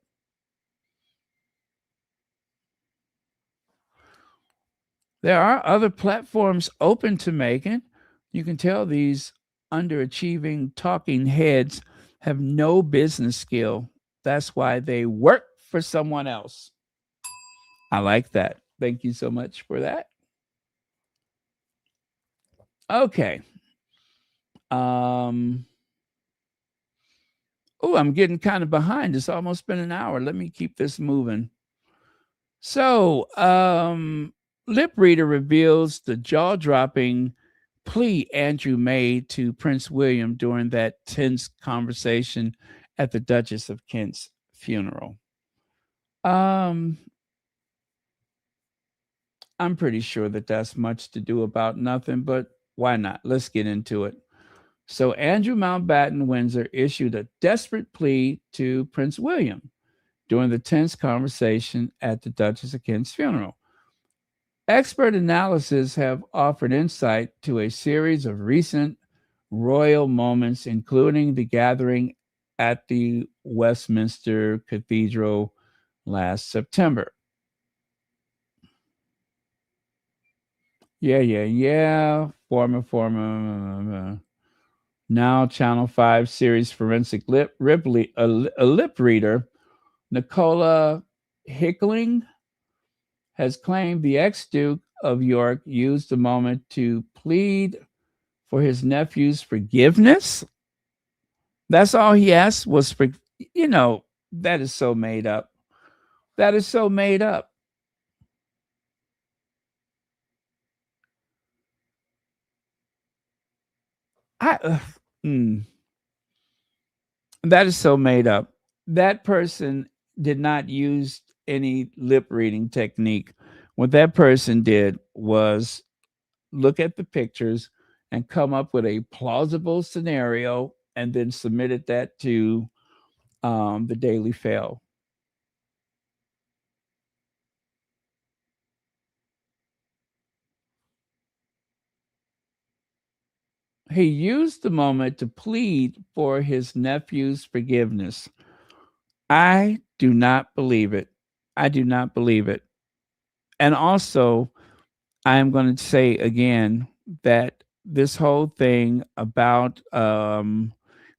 There are other platforms open to Megan. You can tell these underachieving talking heads have no business skill. That's why they work for someone else. I like that. Thank you so much for that. Okay. Oh, I'm getting kind of behind. It's almost been an hour. Let me keep this moving. So, Lip Reader reveals the jaw-dropping plea Andrew made to Prince William during that tense conversation at the Duchess of Kent's funeral. I'm pretty sure that that's much to do about nothing, but why not? Let's get into it. So Andrew Mountbatten-Windsor issued a desperate plea to Prince William during the tense conversation at the Duchess of Kent's funeral. Expert analysis have offered insight to a series of recent royal moments, including the gathering at the Westminster Cathedral last September. Yeah. Former. Now Channel 5 series forensic lip reader, Nicola Hickling, has claimed the ex-Duke of York used the moment to plead for his nephew's forgiveness. That's all he asked was for, that is so made up. That is so made up. That is so made up. That person did not use any lip reading technique. What that person did was look at the pictures and come up with a plausible scenario and then submitted that to the Daily Fail. He used the moment to plead for his nephew's forgiveness. I do not believe it. I do not believe it. And also, I am going to say again that this whole thing about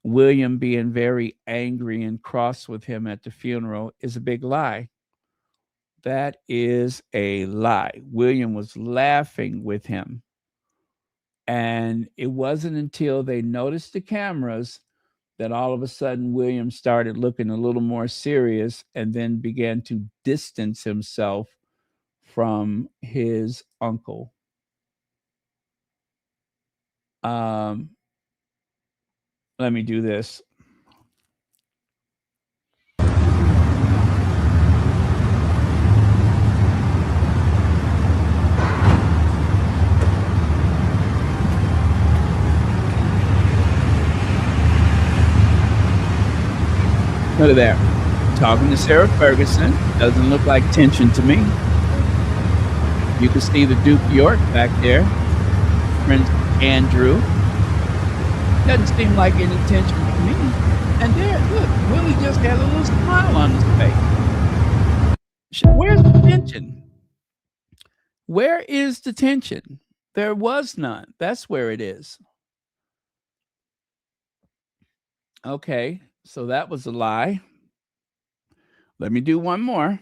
William being very angry and cross with him at the funeral is a big lie. That is a lie. William was laughing with him. And it wasn't until they noticed the cameras that all of a sudden William started looking a little more serious and then began to distance himself from his uncle. Let me do this. Look at that. Talking to Sarah Ferguson. Doesn't look like tension to me. You can see the Duke of York back there. Prince Andrew. Doesn't seem like any tension to me. And there, look, Willie just had a little smile on his face. Where's the tension? Where is the tension? There was none. That's where it is. Okay, so that was a lie. Let me do one more.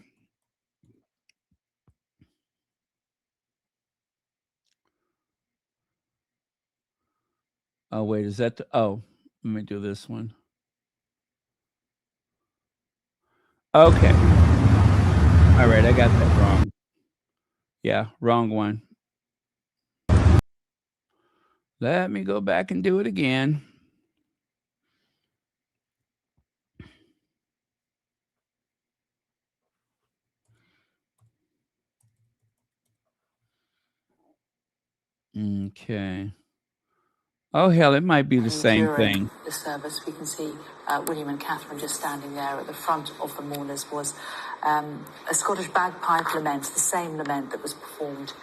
Oh, wait, is that let me do this one. Okay. All right, I got that wrong. Yeah, wrong one. Let me go back and do it again. Okay. Oh, hell, it might be the same thing. The service, we can see William and Catherine just standing there at the front of the mourners was a Scottish bagpipe lament, the same lament that was performed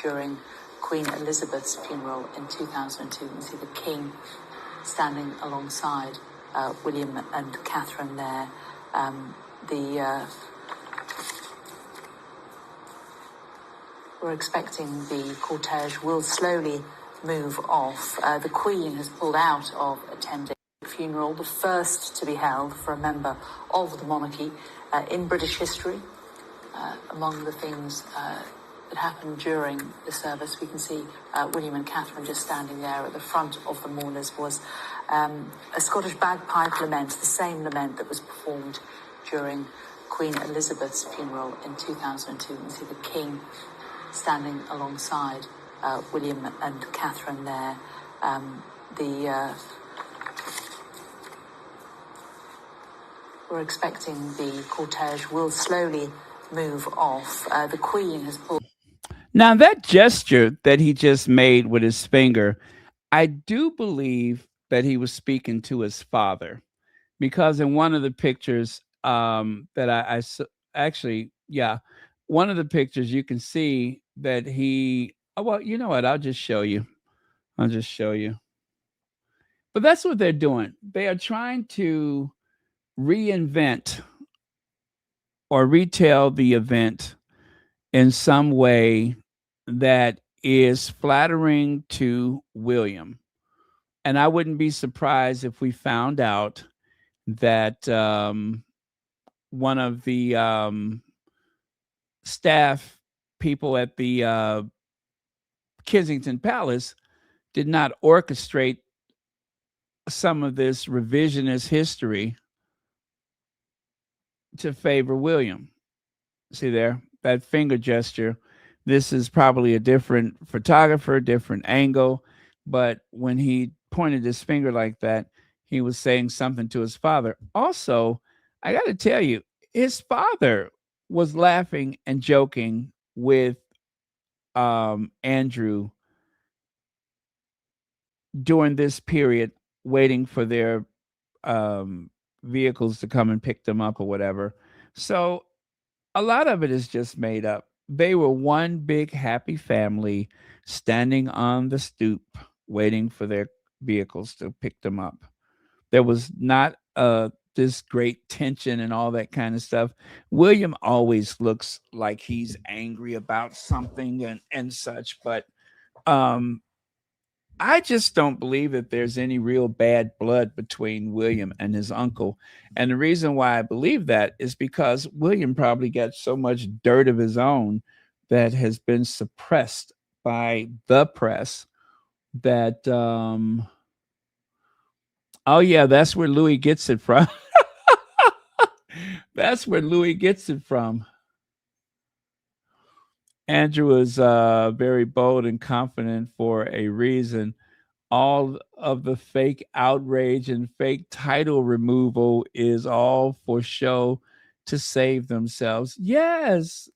during Queen Elizabeth's funeral in 2002. You can see the King standing alongside William and Catherine there. We're expecting the cortege will slowly move off. The Queen has pulled out of attending the funeral, the first to be held for a member of the monarchy in British history. Among the things that happened during the service, we can see William and Catherine just standing there at the front of the mourners, was a Scottish bagpipe lament, the same lament that was performed during Queen Elizabeth's funeral in 2002. You can see the King standing alongside William and Catherine there. We're expecting the cortege will slowly move off. The Queen has pulled. Now, that gesture that he just made with his finger, I do believe that he was speaking to his father, because in one of the pictures actually, yeah, one of the pictures you can see that well, you know what? I'll just show you. But that's what they're doing. They are trying to reinvent or retell the event in some way that is flattering to William. And I wouldn't be surprised if we found out that one of the staff people at the Kensington Palace did not orchestrate some of this revisionist history to favor William. See there, that finger gesture. This is probably a different photographer, different angle, but when he pointed his finger like that, he was saying something to his father. Also, I got to tell you, his father was laughing and joking with Andrew during this period, waiting for their vehicles to come and pick them up or whatever. So a lot of it is just made up. They were one big happy family standing on the stoop waiting for their vehicles to pick them up. There was not this great tension and all that kind of stuff. William always looks like he's angry about something and such, but I just don't believe that there's any real bad blood between William and his uncle. And the reason why I believe that is because William probably got so much dirt of his own that has been suppressed by the press that, oh, yeah, that's where Louis gets it from. That's where Louis gets it from. Andrew is very bold and confident for a reason. All of the fake outrage and fake title removal is all for show to save themselves. Yes,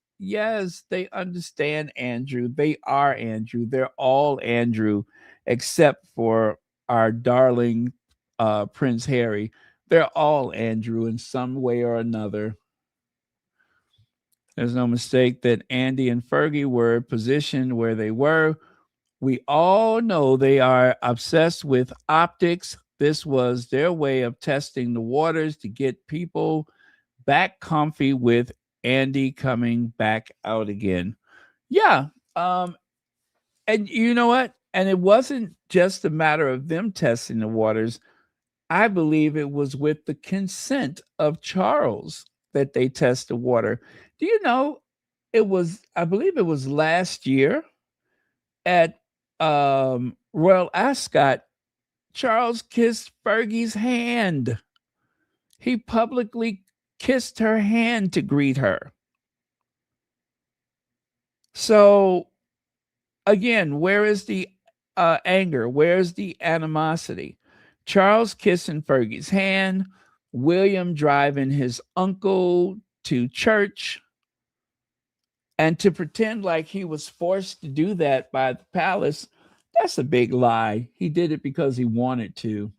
they understand Andrew. They are Andrew. They're all Andrew, except for our darling Prince Harry. They're all Andrew in some way or another. There's no mistake that Andy and Fergie were positioned where they were. We all know they are obsessed with optics. This was their way of testing the waters to get people back comfy with Andy coming back out again. Yeah. And you know what? And it wasn't just a matter of them testing the waters. I believe it was with the consent of Charles that they test the water. Do you know I believe it was last year at Royal Ascot, Charles kissed Fergie's hand. He publicly kissed her hand to greet her. So again, where is the anger? Where's the animosity? Charles kissing Fergie's hand, William driving his uncle to church, and to pretend like he was forced to do that by the palace, that's a big lie. He did it because he wanted to.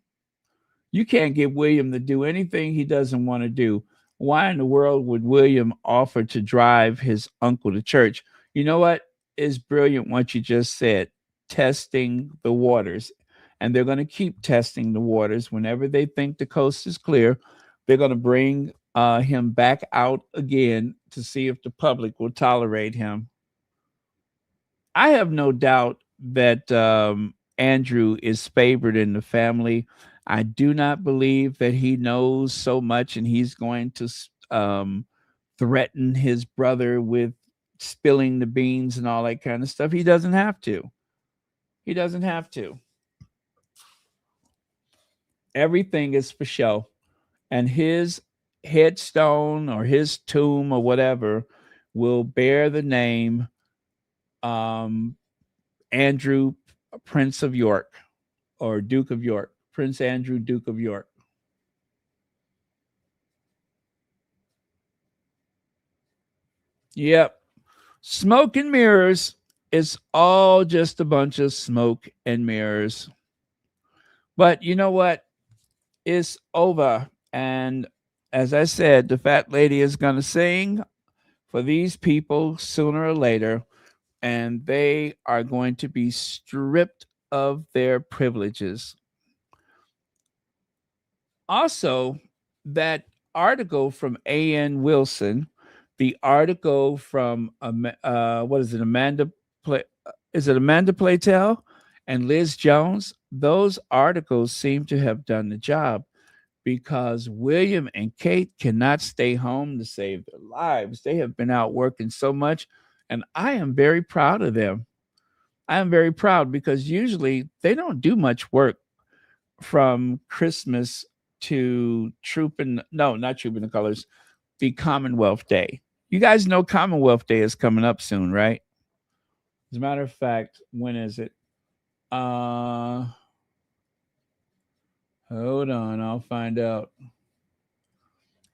You can't get William to do anything he doesn't want to do. Why in the world would William offer to drive his uncle to church? You know what? It's brilliant what you just said. Testing the waters. And they're going to keep testing the waters. Whenever they think the coast is clear, they're going to bring him back out again to see if the public will tolerate him. I have no doubt that Andrew is favored in the family. I do not believe that he knows so much and he's going to threaten his brother with spilling the beans and all that kind of stuff. He doesn't have to. He doesn't have to. Everything is for show. And his headstone or his tomb or whatever will bear the name Andrew, Prince of York, or Duke of York. Prince Andrew, Duke of York. Yep. Smoke and mirrors. It's all just a bunch of smoke and mirrors. But you know what? It's over. And as I said, the fat lady is going to sing for these people sooner or later, and they are going to be stripped of their privileges. Also, that article from A.N. Wilson, the article from what is it, Amanda? Is it Amanda Platel and Liz Jones? Those articles seem to have done the job because William and Kate cannot stay home to save their lives. They have been out working so much, and I am very proud of them. I am very proud because usually they don't do much work from Christmas to not Trooping the Colors, the Commonwealth Day. You guys know Commonwealth Day is coming up soon, right? As a matter of fact, when is it? Hold on, I'll find out.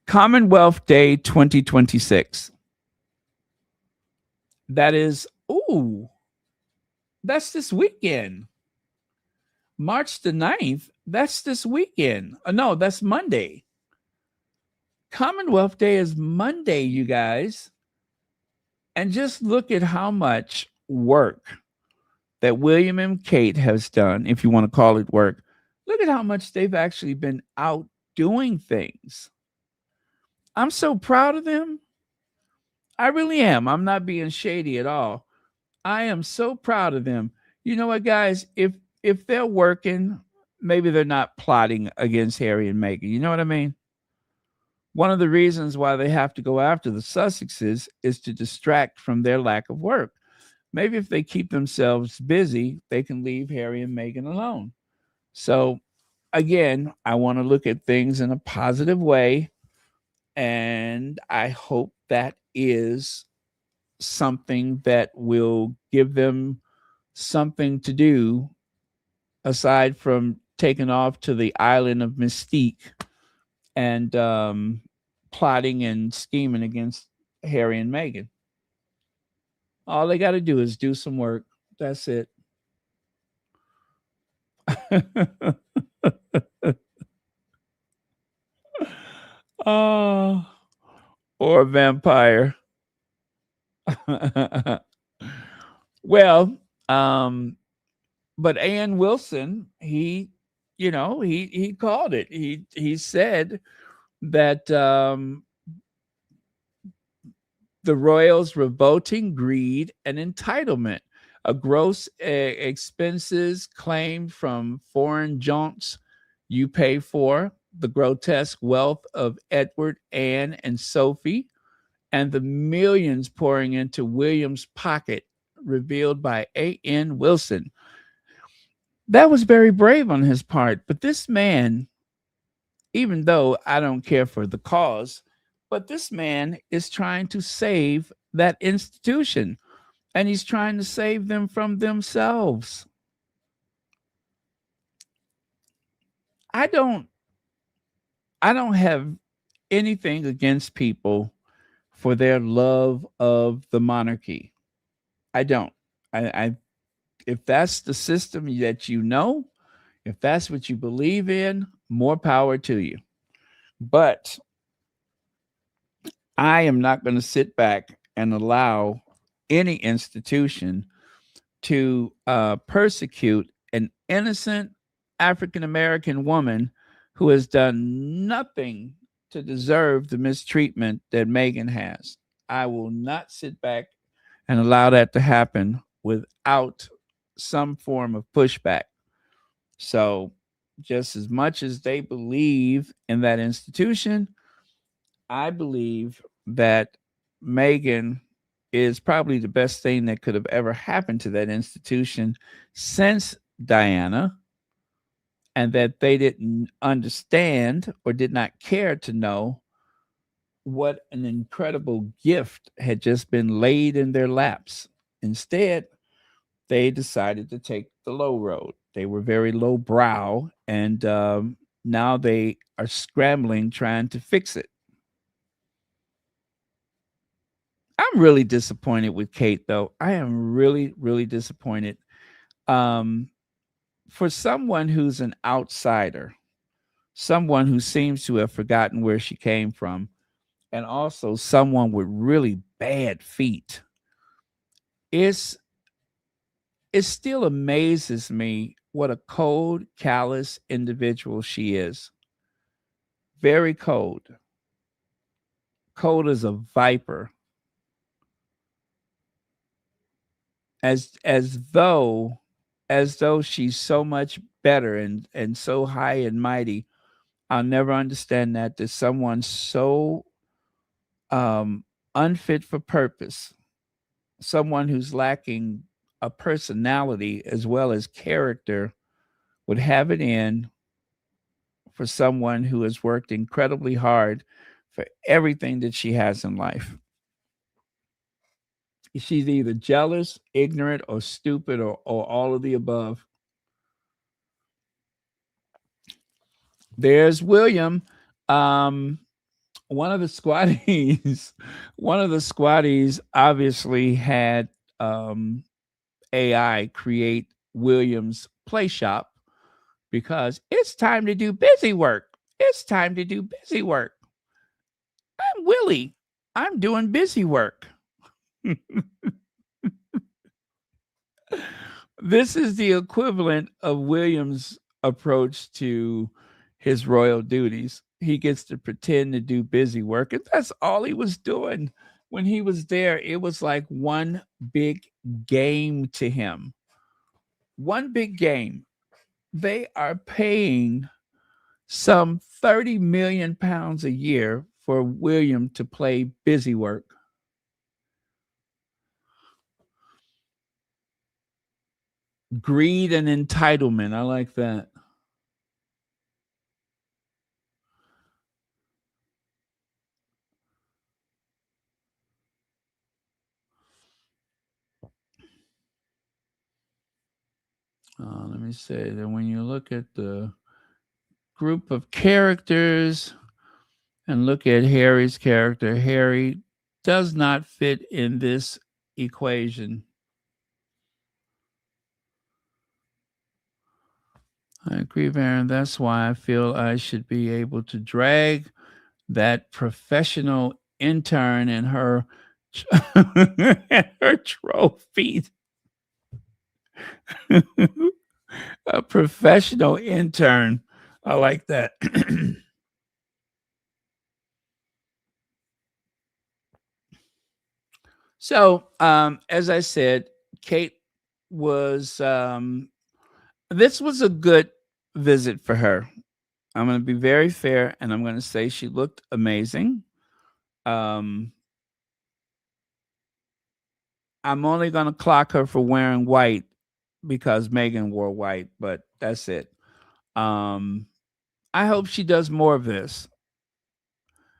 Commonwealth Day 2026. That is, that's this weekend. March the 9th, that's this weekend. No, that's Monday. Commonwealth Day is Monday, you guys. And just look at how much work that William and Kate has done, if you want to call it work. Look at how much they've actually been out doing things. I'm so proud of them. I really am. I'm not being shady at all. I am so proud of them. You know what, guys? If they're working, maybe they're not plotting against Harry and Meghan. You know what I mean? One of the reasons why they have to go after the Sussexes is to distract from their lack of work. Maybe if they keep themselves busy, they can leave Harry and Meghan alone. So, again, I want to look at things in a positive way. And I hope that is something that will give them something to do aside from taking off to the island of Mystique and plotting and scheming against Harry and Meghan. All they got to do is do some work. That's it. Oh, or a vampire. Well, but A.N. Wilson, he called it. He said that the royals were voting greed and entitlement, a gross expenses claimed from foreign jaunts you pay for, the grotesque wealth of Edward, Anne, and Sophie, and the millions pouring into William's pocket, revealed by A.N. Wilson. That was very brave on his part, but this man, even though I don't care for the cause, but this man is trying to save that institution, and he's trying to save them from themselves. I don't have anything against people for their love of the monarchy. I don't. I if that's the system that you know, if that's what you believe in, more power to you. But I am not going to sit back and allow any institution to persecute an innocent African American woman who has done nothing to deserve the mistreatment that Meghan has. I will not sit back and allow that to happen without some form of pushback. So, just as much as they believe in that institution, I believe that Meghan is probably the best thing that could have ever happened to that institution since Diana, and that they didn't understand or did not care to know what an incredible gift had just been laid in their laps. Instead, they decided to take the low road. They were very low brow, and now they are scrambling trying to fix it. I'm really disappointed with Kate, though. I am really, really disappointed. Um, for someone who's an outsider, someone who seems to have forgotten where she came from, and also someone with really bad feet, it's it still amazes me what a cold, callous individual she is. Very cold, cold as a viper, as though she's so much better and so high and mighty. I'll never understand that someone so um, unfit for purpose, someone who's lacking a personality as well as character, would have it in for someone who has worked incredibly hard for everything that she has in life. She's either jealous, ignorant, or stupid, or all of the above. There's William. Um, one of the squatties, one of the squatties obviously had AI create William's play shop because it's time to do busy work. It's time to do busy work. I'm Willie. I'm doing busy work. This is the equivalent of William's approach to his royal duties. He gets to pretend to do busy work, and that's all he was doing when he was there. It was like one big game to him. One big game. They are paying some 30 million pounds a year for William to play busy work. Greed and entitlement. I like that. Let me say that when you look at the group of characters and look at Harry's character, Harry does not fit in this equation. I agree, Baron. That's why I feel I should be able to drag that professional intern and her and her trophies. A professional intern. I like that. So, as I said, Kate was, this was a good visit for her. I'm going to be very fair and I'm going to say she looked amazing. Um, I'm only going to clock her for wearing white because Meghan wore white, but that's it. Um, I hope she does more of this.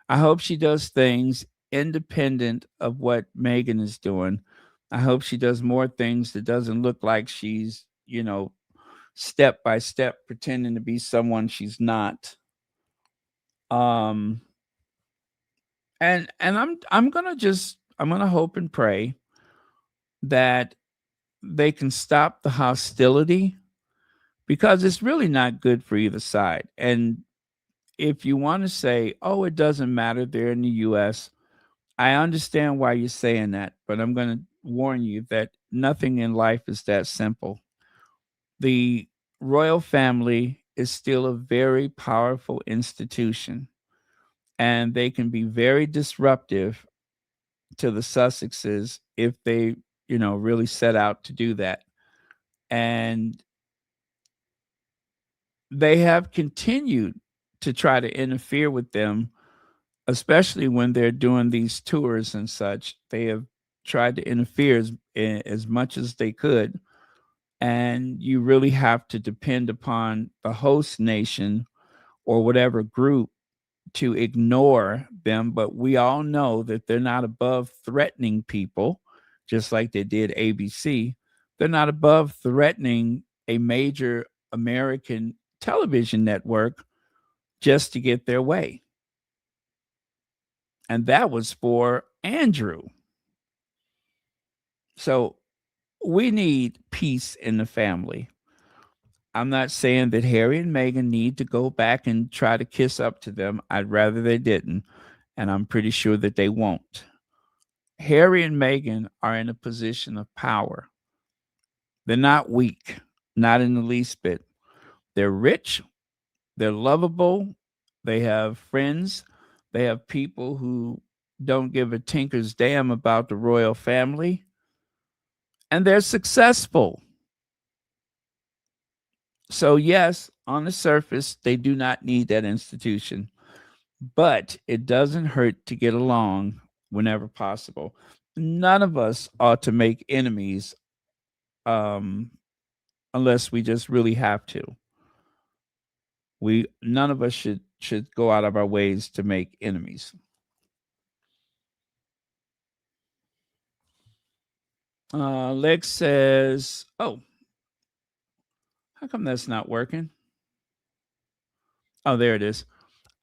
I hope she does things independent of what Meghan is doing. I hope she does more things that doesn't look like she's, step by step pretending to be someone she's not. Um and I'm gonna hope and pray that they can stop the hostility because it's really not good for either side. And if you want to say, oh, it doesn't matter, they're in the US, I understand why you're saying that, but I'm going to warn you that nothing in life is that simple. The royal family is still a very powerful institution, and they can be very disruptive to the Sussexes if they, really set out to do that. And they have continued to try to interfere with them, especially when they're doing these tours and such. They have tried to interfere as much as they could. And you really have to depend upon the host nation or whatever group to ignore them. But we all know that they're not above threatening people, just like they did ABC. They're not above threatening a major American television network just to get their way. And that was for Andrew. So we need peace in the family. I'm not saying that Harry and Meghan need to go back and try to kiss up to them. I'd rather they didn't. And I'm pretty sure that they won't. Harry and Meghan are in a position of power. They're not weak, not in the least bit. They're rich, they're lovable, they have friends, they have people who don't give a tinker's damn about the royal family, and they're successful. So, yes, on the surface, they do not need that institution, but it doesn't hurt to get along whenever possible. None of us ought to make enemies um, unless we just really have to. We none of us should go out of our ways to make enemies. Lex says, "Oh, how come that's not working? Oh, there it is.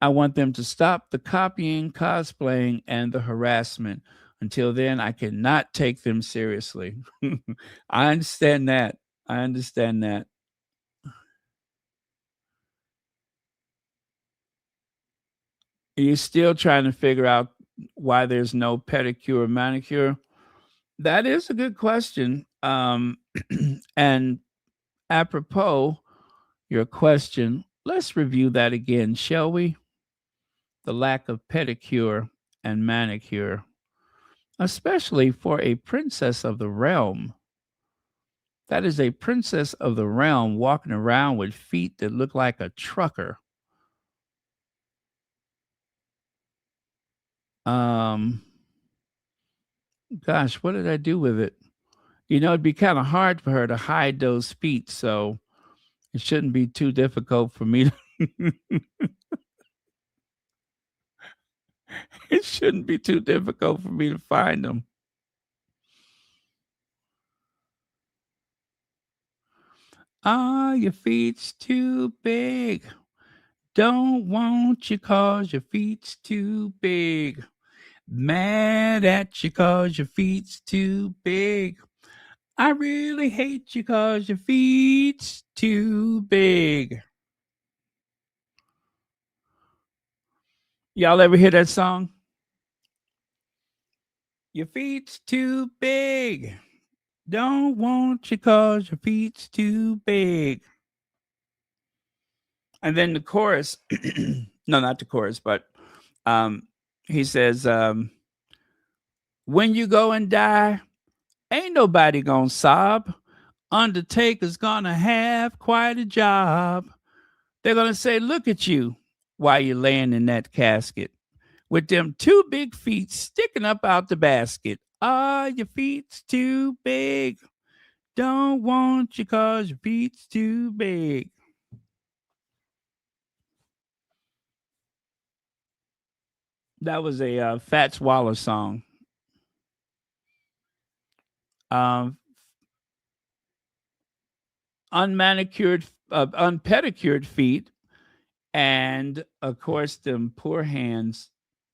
I want them to stop the copying, cosplaying, and the harassment. Until then, I cannot take them seriously." I understand that. I understand that. You're still trying to figure out why there's no pedicure, manicure. That is a good question. And apropos your question, let's review that again, shall we? The lack of pedicure and manicure, especially for a princess of the realm. That is a princess of the realm walking around with feet that look like a trucker. Um, Gosh, what did I do with it? It'd be kind of hard for her to hide those feet, so it shouldn't be too difficult for me to it shouldn't be too difficult for me to find them. Ah, your feet's too big. Don't want you 'cause your feet's too big. Mad at you 'cause your feet's too big. I really hate you 'cause your feet's too big. Y'all ever hear that song? Your feet's too big. Don't want you 'cause your feet's too big. And then the chorus, no, not the chorus, but he says, when you go and die, ain't nobody gonna sob. Undertaker's gonna have quite a job. They're gonna say, look at you while you're laying in that casket with them two big feet sticking up out the basket. Ah, your feet's too big. Don't want you 'cause your feet's too big. That was a Fats Waller song. Um, Unmanicured, unpedicured feet, and of course, them poor hands.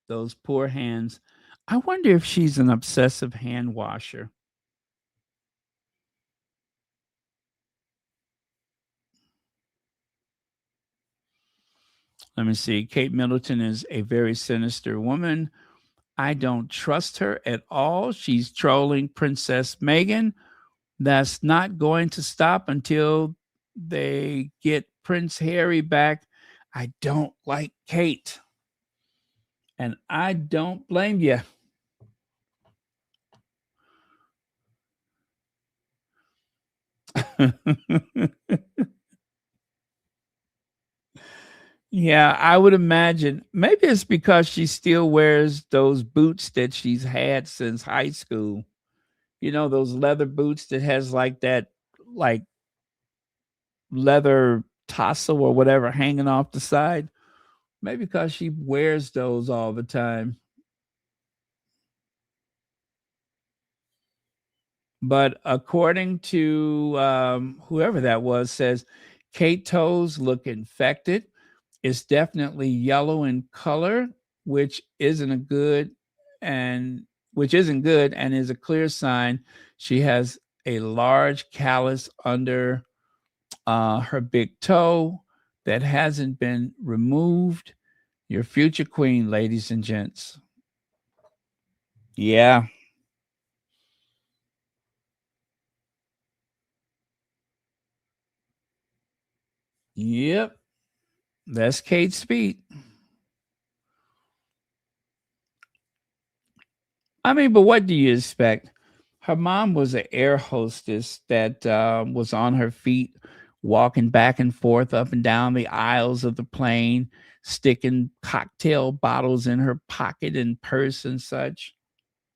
Those poor hands. I wonder if she's an obsessive hand washer. Let me see. Kate Middleton is a very sinister woman. I don't trust her at all. She's trolling Princess Meghan. That's not going to stop until they get Prince Harry back. I don't like Kate. And I don't blame you. Yeah, I would imagine. Maybe it's because she still wears those boots that she's had since high school. You know, those leather boots that has like that, like leather tassel or whatever hanging off the side. Maybe because she wears those all the time. But according to whoever that was, says Kate toes look infected. It's definitely yellow in color, which isn't a good and which isn't good and is a clear sign she has a large callus under her big toe that hasn't been removed. Your future queen, ladies and gents. Yeah. Yep. That's Kate Speed. I mean, but what do you expect? Her mom was an air hostess that was on her feet, walking back and forth up and down the aisles of the plane, sticking cocktail bottles in her pocket and purse and such,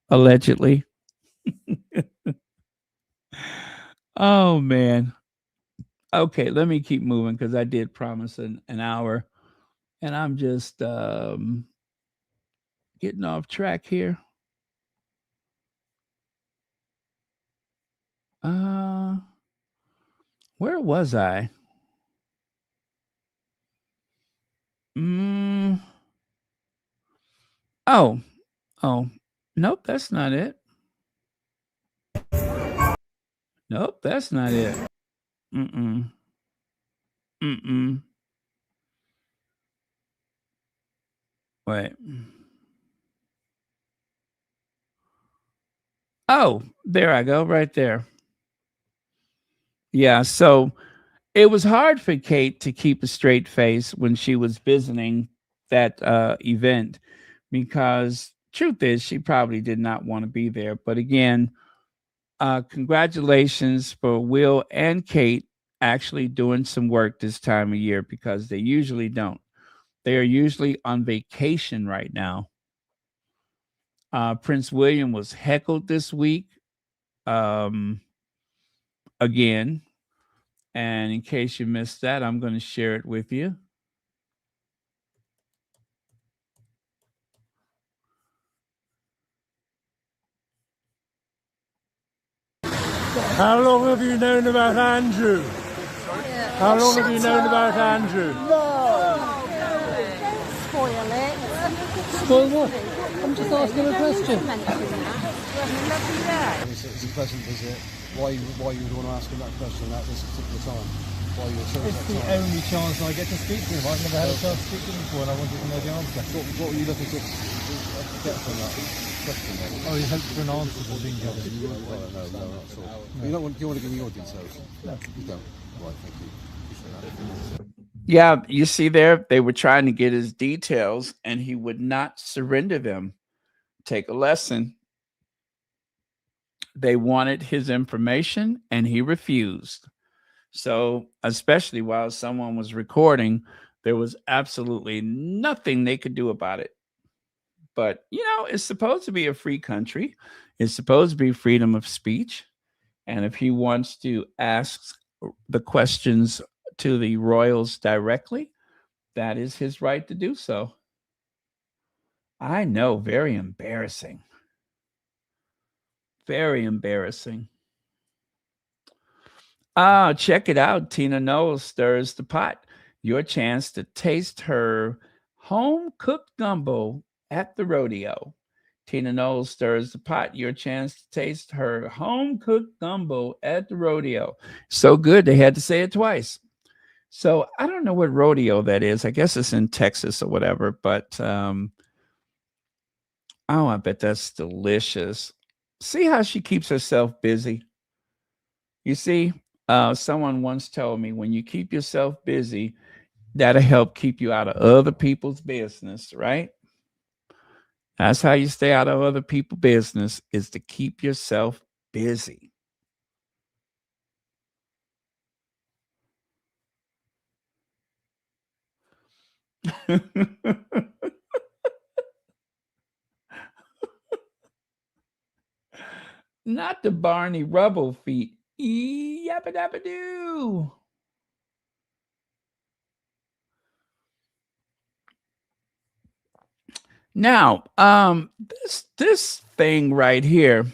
allegedly. Oh, man. Okay, let me keep moving because I did promise an hour and I'm just getting off track here. Uh, where was I? Mm, oh, oh, nope, that's not it. Nope, that's not it. Mm-mm. Mm-mm. Wait. Oh, there I go, right there. Yeah, so it was hard for Kate to keep a straight face when she was visiting that event because truth is she probably did not want to be there. But again, congratulations for Will and Kate actually doing some work this time of year because they usually don't. They are usually on vacation right now. Prince William was heckled this week um, again. And in case you missed that, I'm going to share it with you. How long have you known about Andrew? How long have you known about Andrew? Spoil it. Spoil what? I'm just asking a question. It's a pleasant visit. Why you would want to ask him that question at this particular time? Why you were It's the only chance I get to speak to him. I've never had a chance to speak to him before and I wanted to know the answer. What were you looking to get from that question then? Oh, you hoped for an answer but didn't get it. No, not at all. You don't want, do you want to give me your details? No. You don't? Right, thank you. Yeah, you see there, they were trying to get his details and he would not surrender them. Take a lesson. They wanted his information and he refused. So, especially while someone was recording, there was absolutely nothing they could do about it. But, you know, it's supposed to be a free country, it's supposed to be freedom of speech. And if he wants to ask the questions to the royals directly, that is his right to do so. I know, very embarrassing. Very embarrassing. Check it out. Tina Knowles stirs the pot. Your chance to taste her home cooked gumbo at the rodeo. Tina Knowles stirs the pot. Your chance to taste her home cooked gumbo at the rodeo. So good, they had to say it twice. So I don't know what rodeo that is. I guess it's in Texas or whatever, but oh, I bet that's delicious. See how she keeps herself busy? You see, someone once told me when you keep yourself busy, that'll help keep you out of other people's business, right? That's how you stay out of other people's business is to keep yourself busy. Not the Barney Rubble feet. Yappa dabba doo. Now, this thing right here,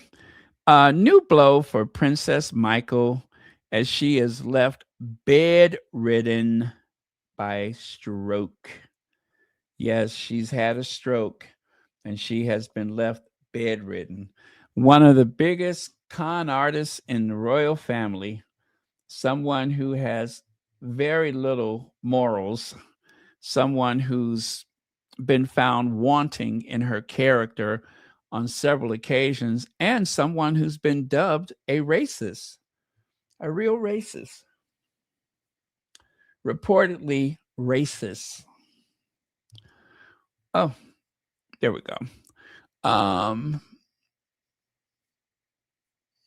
new blow for Princess Michael as she is left bedridden by stroke. Yes, she's had a stroke and she has been left bedridden. One of the biggest con artists in the royal family, someone who has very little morals, someone who's been found wanting in her character on several occasions, and someone who's been dubbed a racist, a real racist, reportedly racist. Oh, there we go.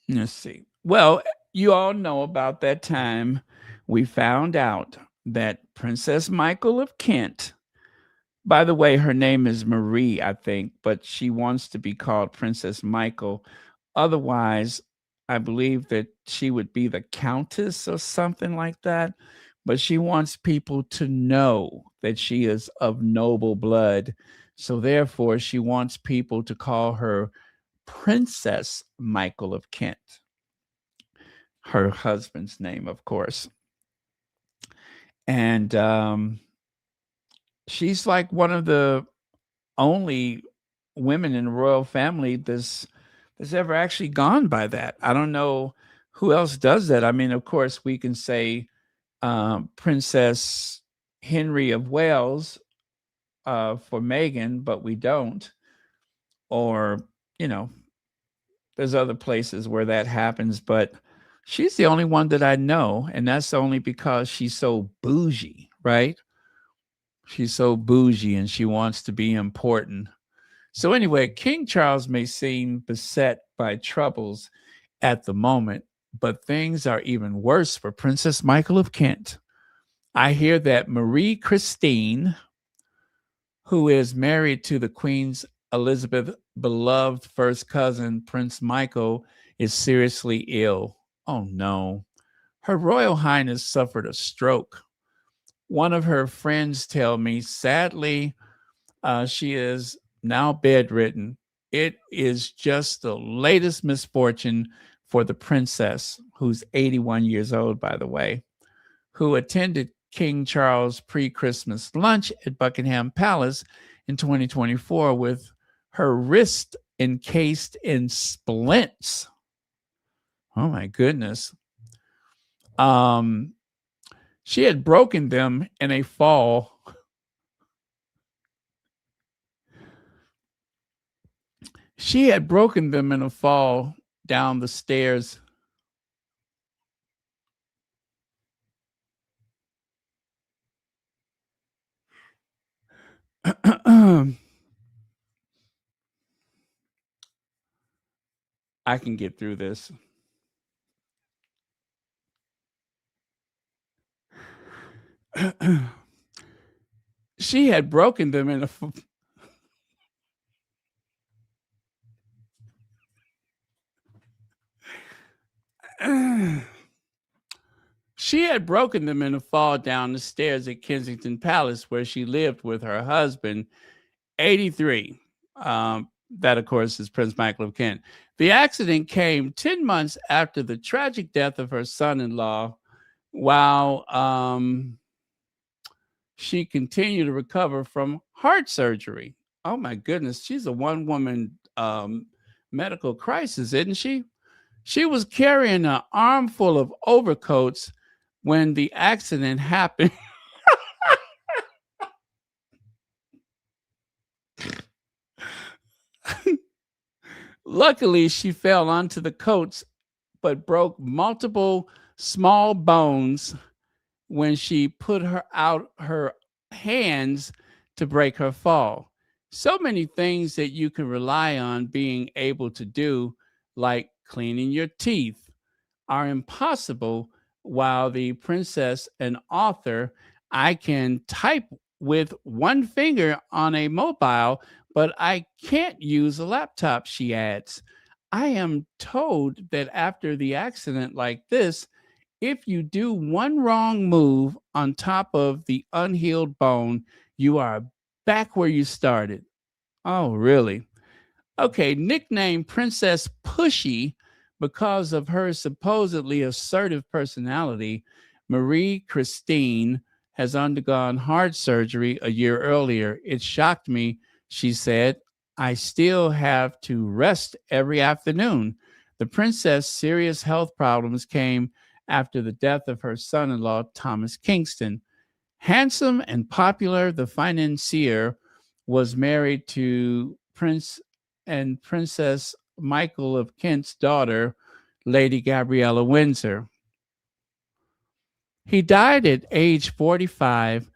Let's see. Well, you all know about that time we found out that Princess Michael of Kent, by the way, her name is Marie, I think, but she wants to be called Princess Michael. Otherwise, I believe that she would be the Countess or something like that. But she wants people to know that she is of noble blood. So therefore, she wants people to call her Princess Michael of Kent. Her husband's name, of course. And she's like one of the only women in the royal family that's ever actually gone by that. I don't know who else does that. I mean, of course, we can say Princess Henry of Wales for Meghan, but we don't. Or, you know, there's other places where that happens, but she's the only one that I know, and that's only because she's so bougie, right? She's so bougie and she wants to be important. So anyway, King Charles may seem beset by troubles at the moment, but things are even worse for Princess Michael of Kent. I hear that Marie Christine, who is married to the Queen's Elizabeth beloved first cousin, Prince Michael, is seriously ill. Oh no. Her Royal Highness suffered a stroke. One of her friends tell me, sadly, she is now bedridden. It is just the latest misfortune for the princess, who's 81 years old, by the way, who attended King Charles' pre-Christmas lunch at Buckingham Palace in 2024 with her wrist encased in splints. Oh my goodness. She had broken them in a fall. She had broken them in a fall down the stairs. I can get through this. She had broken them in a she had broken them in a fall down the stairs at Kensington Palace, where she lived with her husband, 83. That, of course, is Prince Michael of Kent. The accident came 10 months after the tragic death of her son-in-law, while she continued to recover from heart surgery. Oh, my goodness. She's a one-woman medical crisis, isn't she? She was carrying an armful of overcoats when the accident happened. Luckily, she fell onto the coats, but broke multiple small bones when she put her hands to break her fall. So many things that you can rely on being able to do, like cleaning your teeth, are impossible while the princess and author, I can type with one finger on a mobile, but I can't use a laptop, she adds. I am told that after the accident like this, if you do one wrong move on top of the unhealed bone, you are back where you started. Oh, really? Okay, nicknamed Princess Pushy because of her supposedly assertive personality, Marie Christine has undergone heart surgery a year earlier. It shocked me, she said. I still have to rest every afternoon. The princess' serious health problems came after the death of her son in law, Thomas Kingston. Handsome and popular, the financier was married to Prince and Princess Michael of Kent's daughter, Lady Gabriella Windsor. He died at age 45,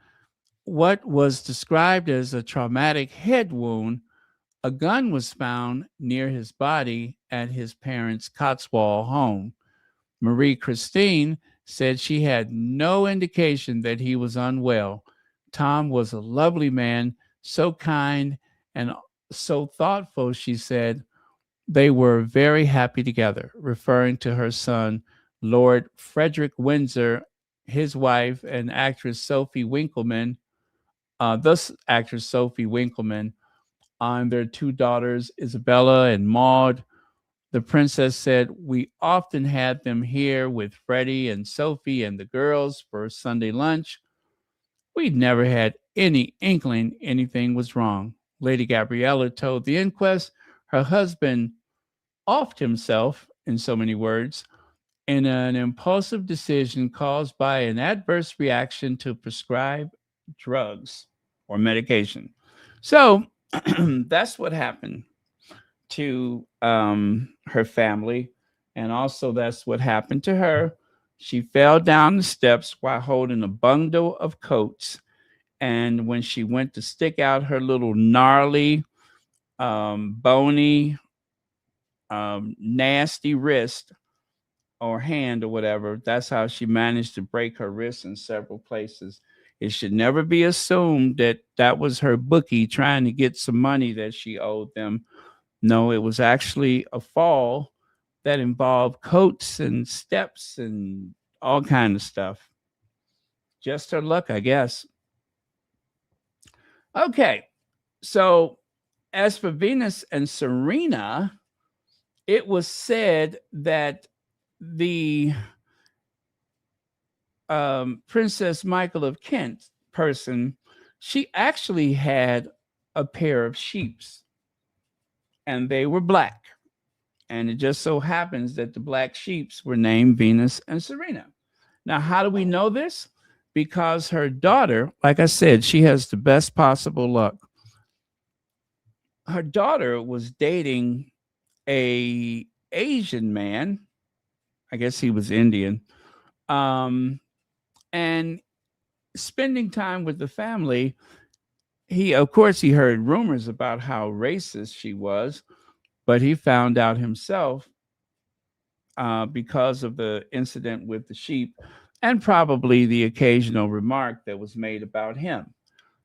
what was described as a traumatic head wound. A gun was found near his body at his parents' Cotswold home. Marie Christine said she had no indication that he was unwell. Tom was a lovely man, so kind and so thoughtful, she said. They were very happy together, referring to her son, Lord Frederick Windsor, his wife, and actress Sophie Winkleman, thus actress Sophie Winkleman, and their two daughters, Isabella and Maud. The princess said, we often had them here with Freddie and Sophie and the girls for Sunday lunch. We never had any inkling anything was wrong. Lady Gabriella told the inquest her husband offed himself, in so many words, in an impulsive decision caused by an adverse reaction to prescribed drugs or medication. So that's what happened to her family. And also, that's what happened to her. She fell down the steps while holding a bundle of coats. And when she went to stick out her little gnarly, bony, nasty wrist or hand or whatever, that's how she managed to break her wrist in several places. It should never be assumed that that was her bookie trying to get some money that she owed them. No, it was actually a fall that involved coats and steps and all kind of stuff. Just her luck, I guess. Okay, so as for Venus and Serena, it was said that the Princess Michael of Kent person, she actually had a pair of sheeps, and they were black. And it just so happens that the black sheeps were named Venus and Serena. Now, how do we know this? Because her daughter, like I said, she has the best possible luck. Her daughter was dating a Asian man. I guess he was Indian. And spending time with the family, he heard rumors about how racist she was, but he found out himself because of the incident with the sheep and probably the occasional remark that was made about him.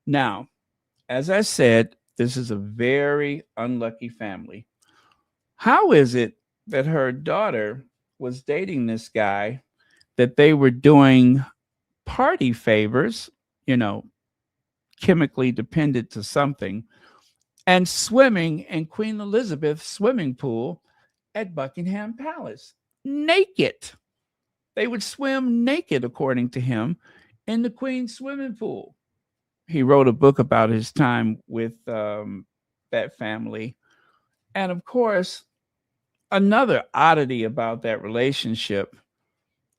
Now, as I said, this is a very unlucky family. How is it that her daughter was dating this guy, that they were doing party favors, chemically dependent to something, and swimming in Queen Elizabeth's swimming pool at Buckingham Palace, naked? They would swim naked, according to him, in the Queen's swimming pool. He wrote a book about his time with that family. And of course, another oddity about that relationship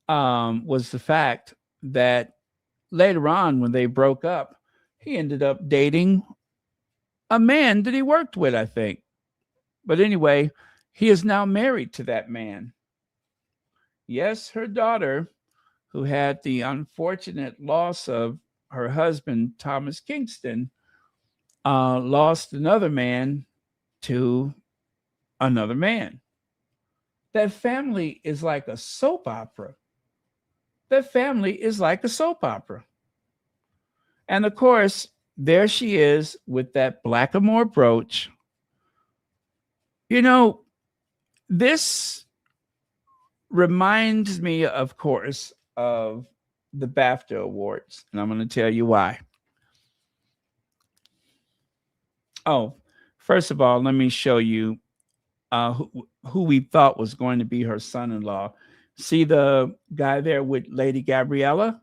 was the fact that later on, when they broke up, he ended up dating a man that he worked with, I think. But anyway, he is now married to that man. Yes, her daughter, who had the unfortunate loss of her husband, Thomas Kingston, lost another man to another man. That family is like a soap opera. That family is like a soap opera. And of course, there she is with that blackamoor brooch. You know, this reminds me, of course, of the BAFTA Awards, and I'm going to tell you why. Oh, first of all, let me show you who we thought was going to be her son-in-law. See the guy there with Lady Gabriella?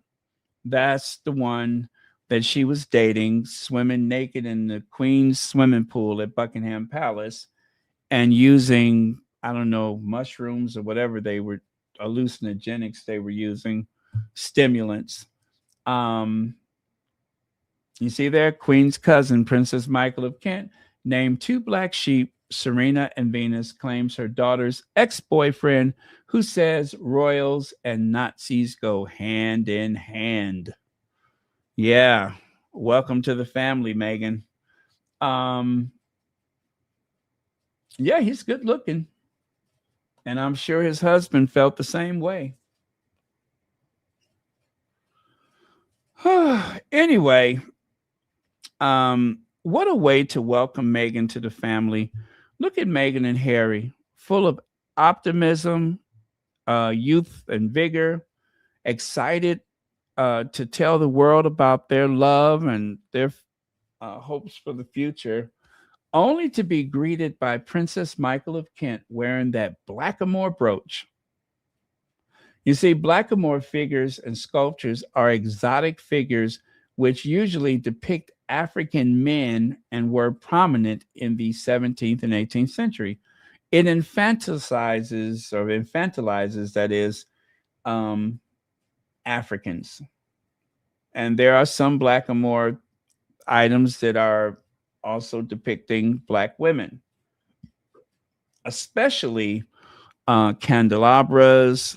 That's the one that she was dating, swimming naked in the Queen's swimming pool at Buckingham Palace and using, I don't know, mushrooms or whatever they were, hallucinogenics they were using, stimulants. Um, you see there, Queen's cousin, Princess Michael of Kent, named two black sheep, Serena and Venus, claims her daughter's ex-boyfriend, who says royals and Nazis go hand in hand. Yeah, welcome to the family, Meghan. Yeah, he's good looking. And I'm sure his husband felt the same way. Anyway, what a way to welcome Meghan to the family. Look at Meghan and Harry, full of optimism, youth and vigor, excited to tell the world about their love and their hopes for the future, only to be greeted by Princess Michael of Kent wearing that blackamoor brooch. You see, blackamoor figures and sculptures are exotic figures which usually depict African men and were prominent in the 17th and 18th century. It infantilizes, that is, Africans. And there are some blackamoor items that are also depicting black women, especially candelabras,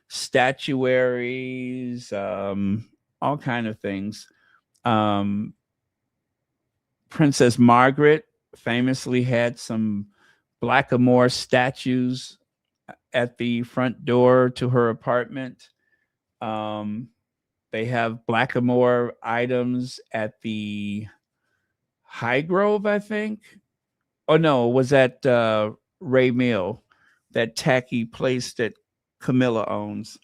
statuaries, all kind of things. Princess Margaret famously had some blackamoor statues at the front door to her apartment. They have blackamoor items at the Highgrove, I think. Oh no, it was at Ray Mill, that tacky place that Camilla owns.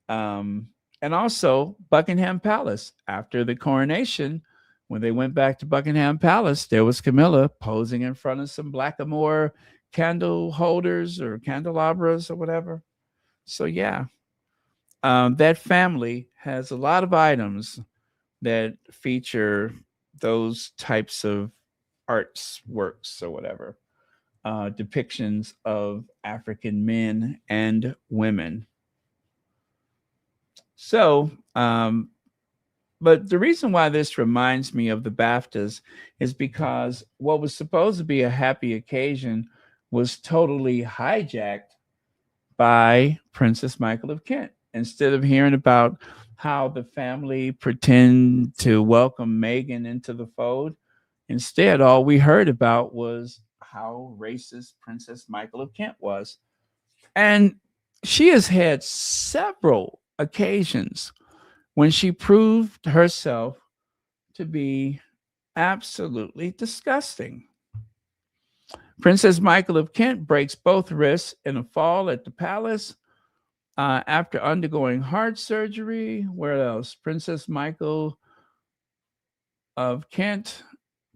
And also Buckingham Palace. After the coronation, when they went back to Buckingham Palace, there was Camilla posing in front of some blackamoor candle holders or candelabras or whatever. So yeah, that family has a lot of items that feature those types of arts works or whatever, depictions of African men and women. So, but the reason why this reminds me of the BAFTAs is because what was supposed to be a happy occasion was totally hijacked by Princess Michael of Kent. Instead of hearing about how the family pretend to welcome Meghan into the fold, instead, all we heard about was how racist Princess Michael of Kent was. And she has had several occasions when she proved herself to be absolutely disgusting. Princess Michael of Kent breaks both wrists in a fall at the palace after undergoing heart surgery. Where else? Princess Michael of Kent,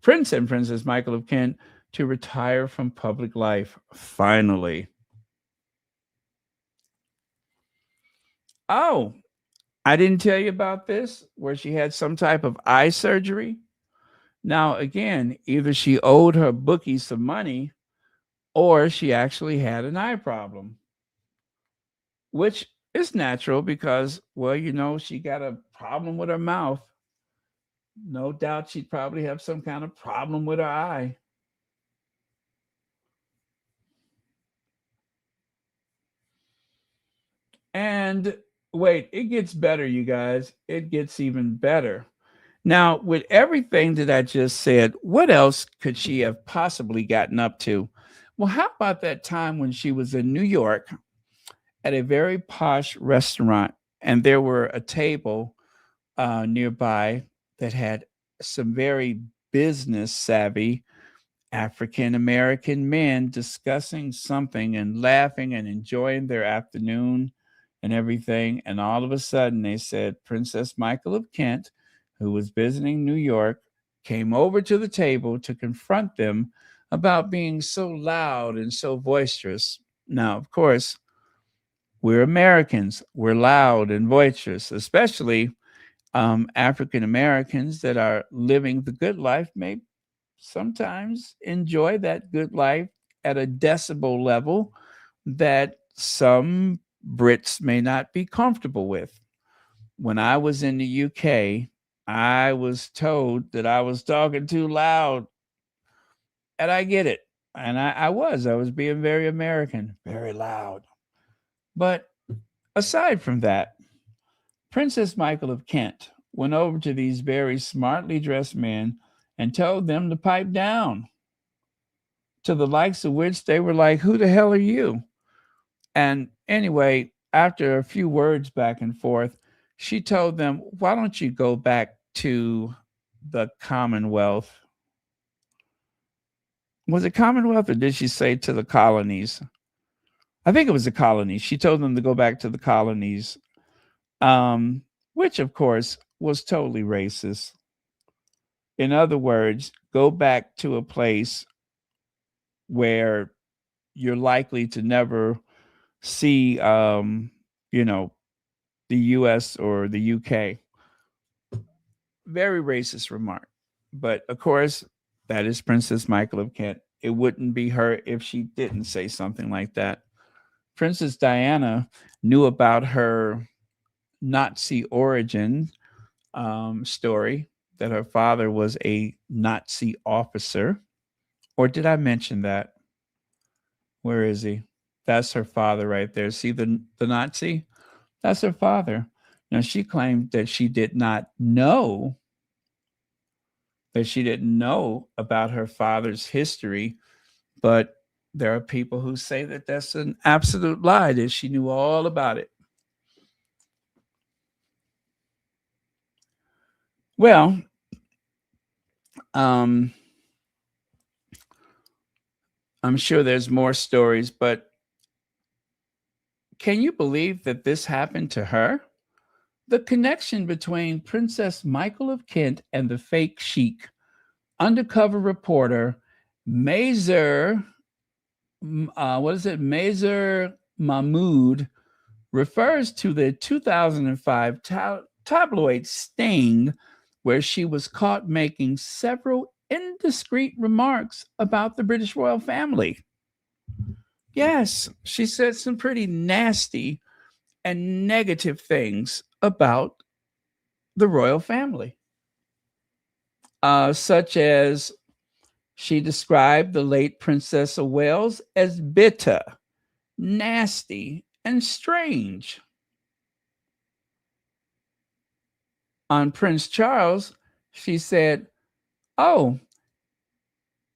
Prince and Princess Michael of Kent, to retire from public life, finally. Oh, I didn't tell you about this, where she had some type of eye surgery. Now, again, either she owed her bookie some money or she actually had an eye problem, which is natural because, well, you know, she got a problem with her mouth. No doubt she'd probably have some kind of problem with her eye. And wait, it gets better, you guys. It gets even better. Now, with everything that I just said, what else could she have possibly gotten up to? Well, how about that time when she was in New York at a very posh restaurant and there were a table nearby that had some very business savvy African American men discussing something and laughing and enjoying their afternoon and everything. And all of a sudden, they said Princess Michael of Kent, who was visiting New York, came over to the table to confront them about being so loud and so boisterous. Now, of course, we're Americans, we're loud and boisterous, especially African Americans that are living the good life may sometimes enjoy that good life at a decibel level that some Brits may not be comfortable with. When I was in the UK, I was told that I was talking too loud, and I get it. And I was being very American, very loud. But aside from that, Princess Michael of Kent went over to these very smartly dressed men and told them to pipe down, to the likes of which they were like, "Who the hell are you?" And anyway, after a few words back and forth, she told them, "Why don't you go back to the Commonwealth?" Was it Commonwealth, or did she say to the colonies? I think it was the colonies. She told them to go back to the colonies, which, of course, was totally racist. In other words, go back to a place where you're likely to never see, the US or the UK. Very racist remark. But of course, that is Princess Michael of Kent. It wouldn't be her if she didn't say something like that. Princess Diana knew about her Nazi origin story, that her father was a Nazi officer. Or did I mention that? Where is he? That's her father right there. See the Nazi? That's her father. Now, she claimed that she didn't know about her father's history, but there are people who say that that's an absolute lie, that she knew all about it. Well, I'm sure there's more stories, but can you believe that this happened to her? The connection between Princess Michael of Kent and the fake sheik. Undercover reporter Mazer, Mazer Mahmoud refers to the 2005 tabloid Sting, where she was caught making several indiscreet remarks about the British royal family. Yes, she said some pretty nasty and negative things about the royal family, such as she described the late Princess of Wales as bitter, nasty, and strange. On Prince Charles, she said, "Oh,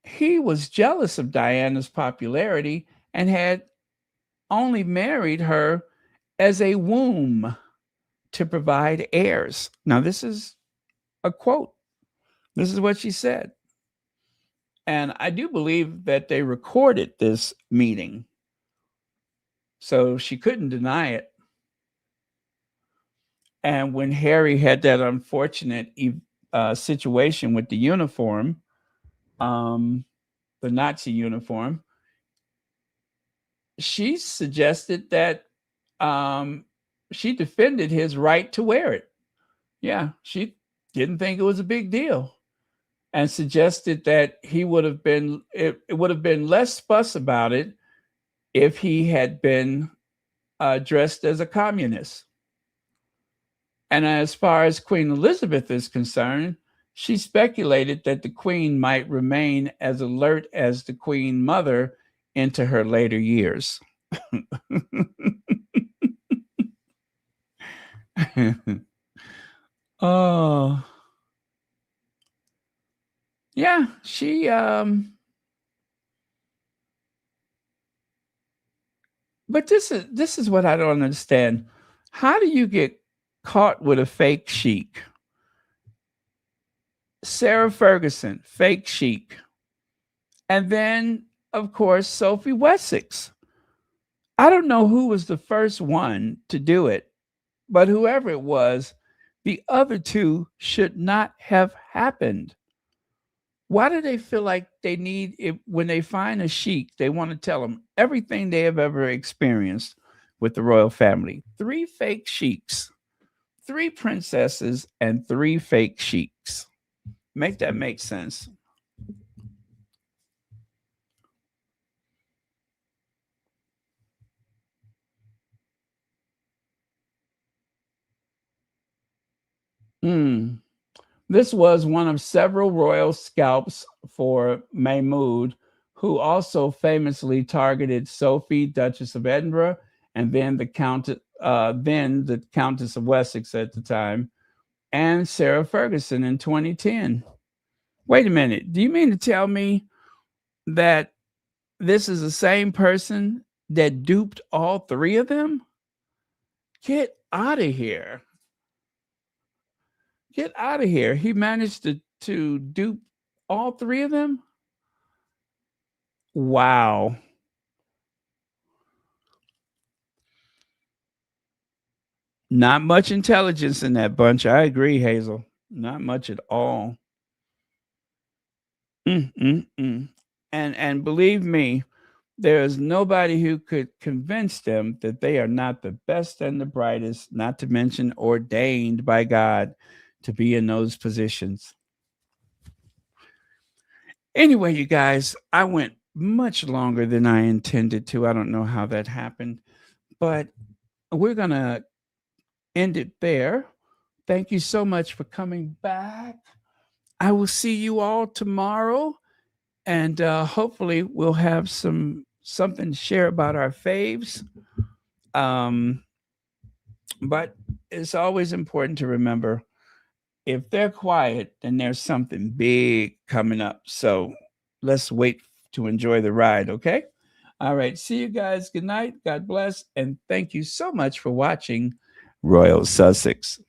he was jealous of Diana's popularity and had only married her as a womb to provide heirs." Now, this is a quote. This is what she said. And I do believe that they recorded this meeting, so she couldn't deny it. And when Harry had that unfortunate situation with the uniform, the Nazi uniform, she suggested that she defended his right to wear it. Yeah, she didn't think it was a big deal, and suggested that it would have been less fuss about it if he had been dressed as a communist. And as far as Queen Elizabeth is concerned, she speculated that the Queen might remain as alert as the Queen Mother into her later years. Oh, yeah, she but this is what I don't understand. How do you get caught with a fake sheik Sarah Ferguson, fake chic. And then, of course, Sophie Wessex. I don't know who was the first one to do it, but whoever it was, the other two should not have happened. Why do they feel like they need it when they find a sheik? They want to tell them everything they have ever experienced with the royal family. 3 fake sheiks, 3 princesses, and 3 fake sheiks. Make that make sense. This was one of several royal scalps for Mahmoud, who also famously targeted Sophie, Duchess of Edinburgh, and then the Countess of Wessex at the time, and Sarah Ferguson in 2010. Wait a minute. Do you mean to tell me that this is the same person that duped all 3 of them? Get out of here. Get out of here. He managed to dupe all 3 of them? Wow. Not much intelligence in that bunch. I agree, Hazel. Not much at all. And believe me, there is nobody who could convince them that they are not the best and the brightest, not to mention ordained by God to be in those positions. Anyway, you guys, I went much longer than I intended to. I don't know how that happened, but we're going to end it there. Thank you so much for coming back. I will see you all tomorrow, and hopefully we'll have something to share about our faves. But it's always important to remember, if they're quiet, then there's something big coming up. So let's wait to enjoy the ride, okay? All right. See you guys. Good night. God bless. And thank you so much for watching Royal Sussex.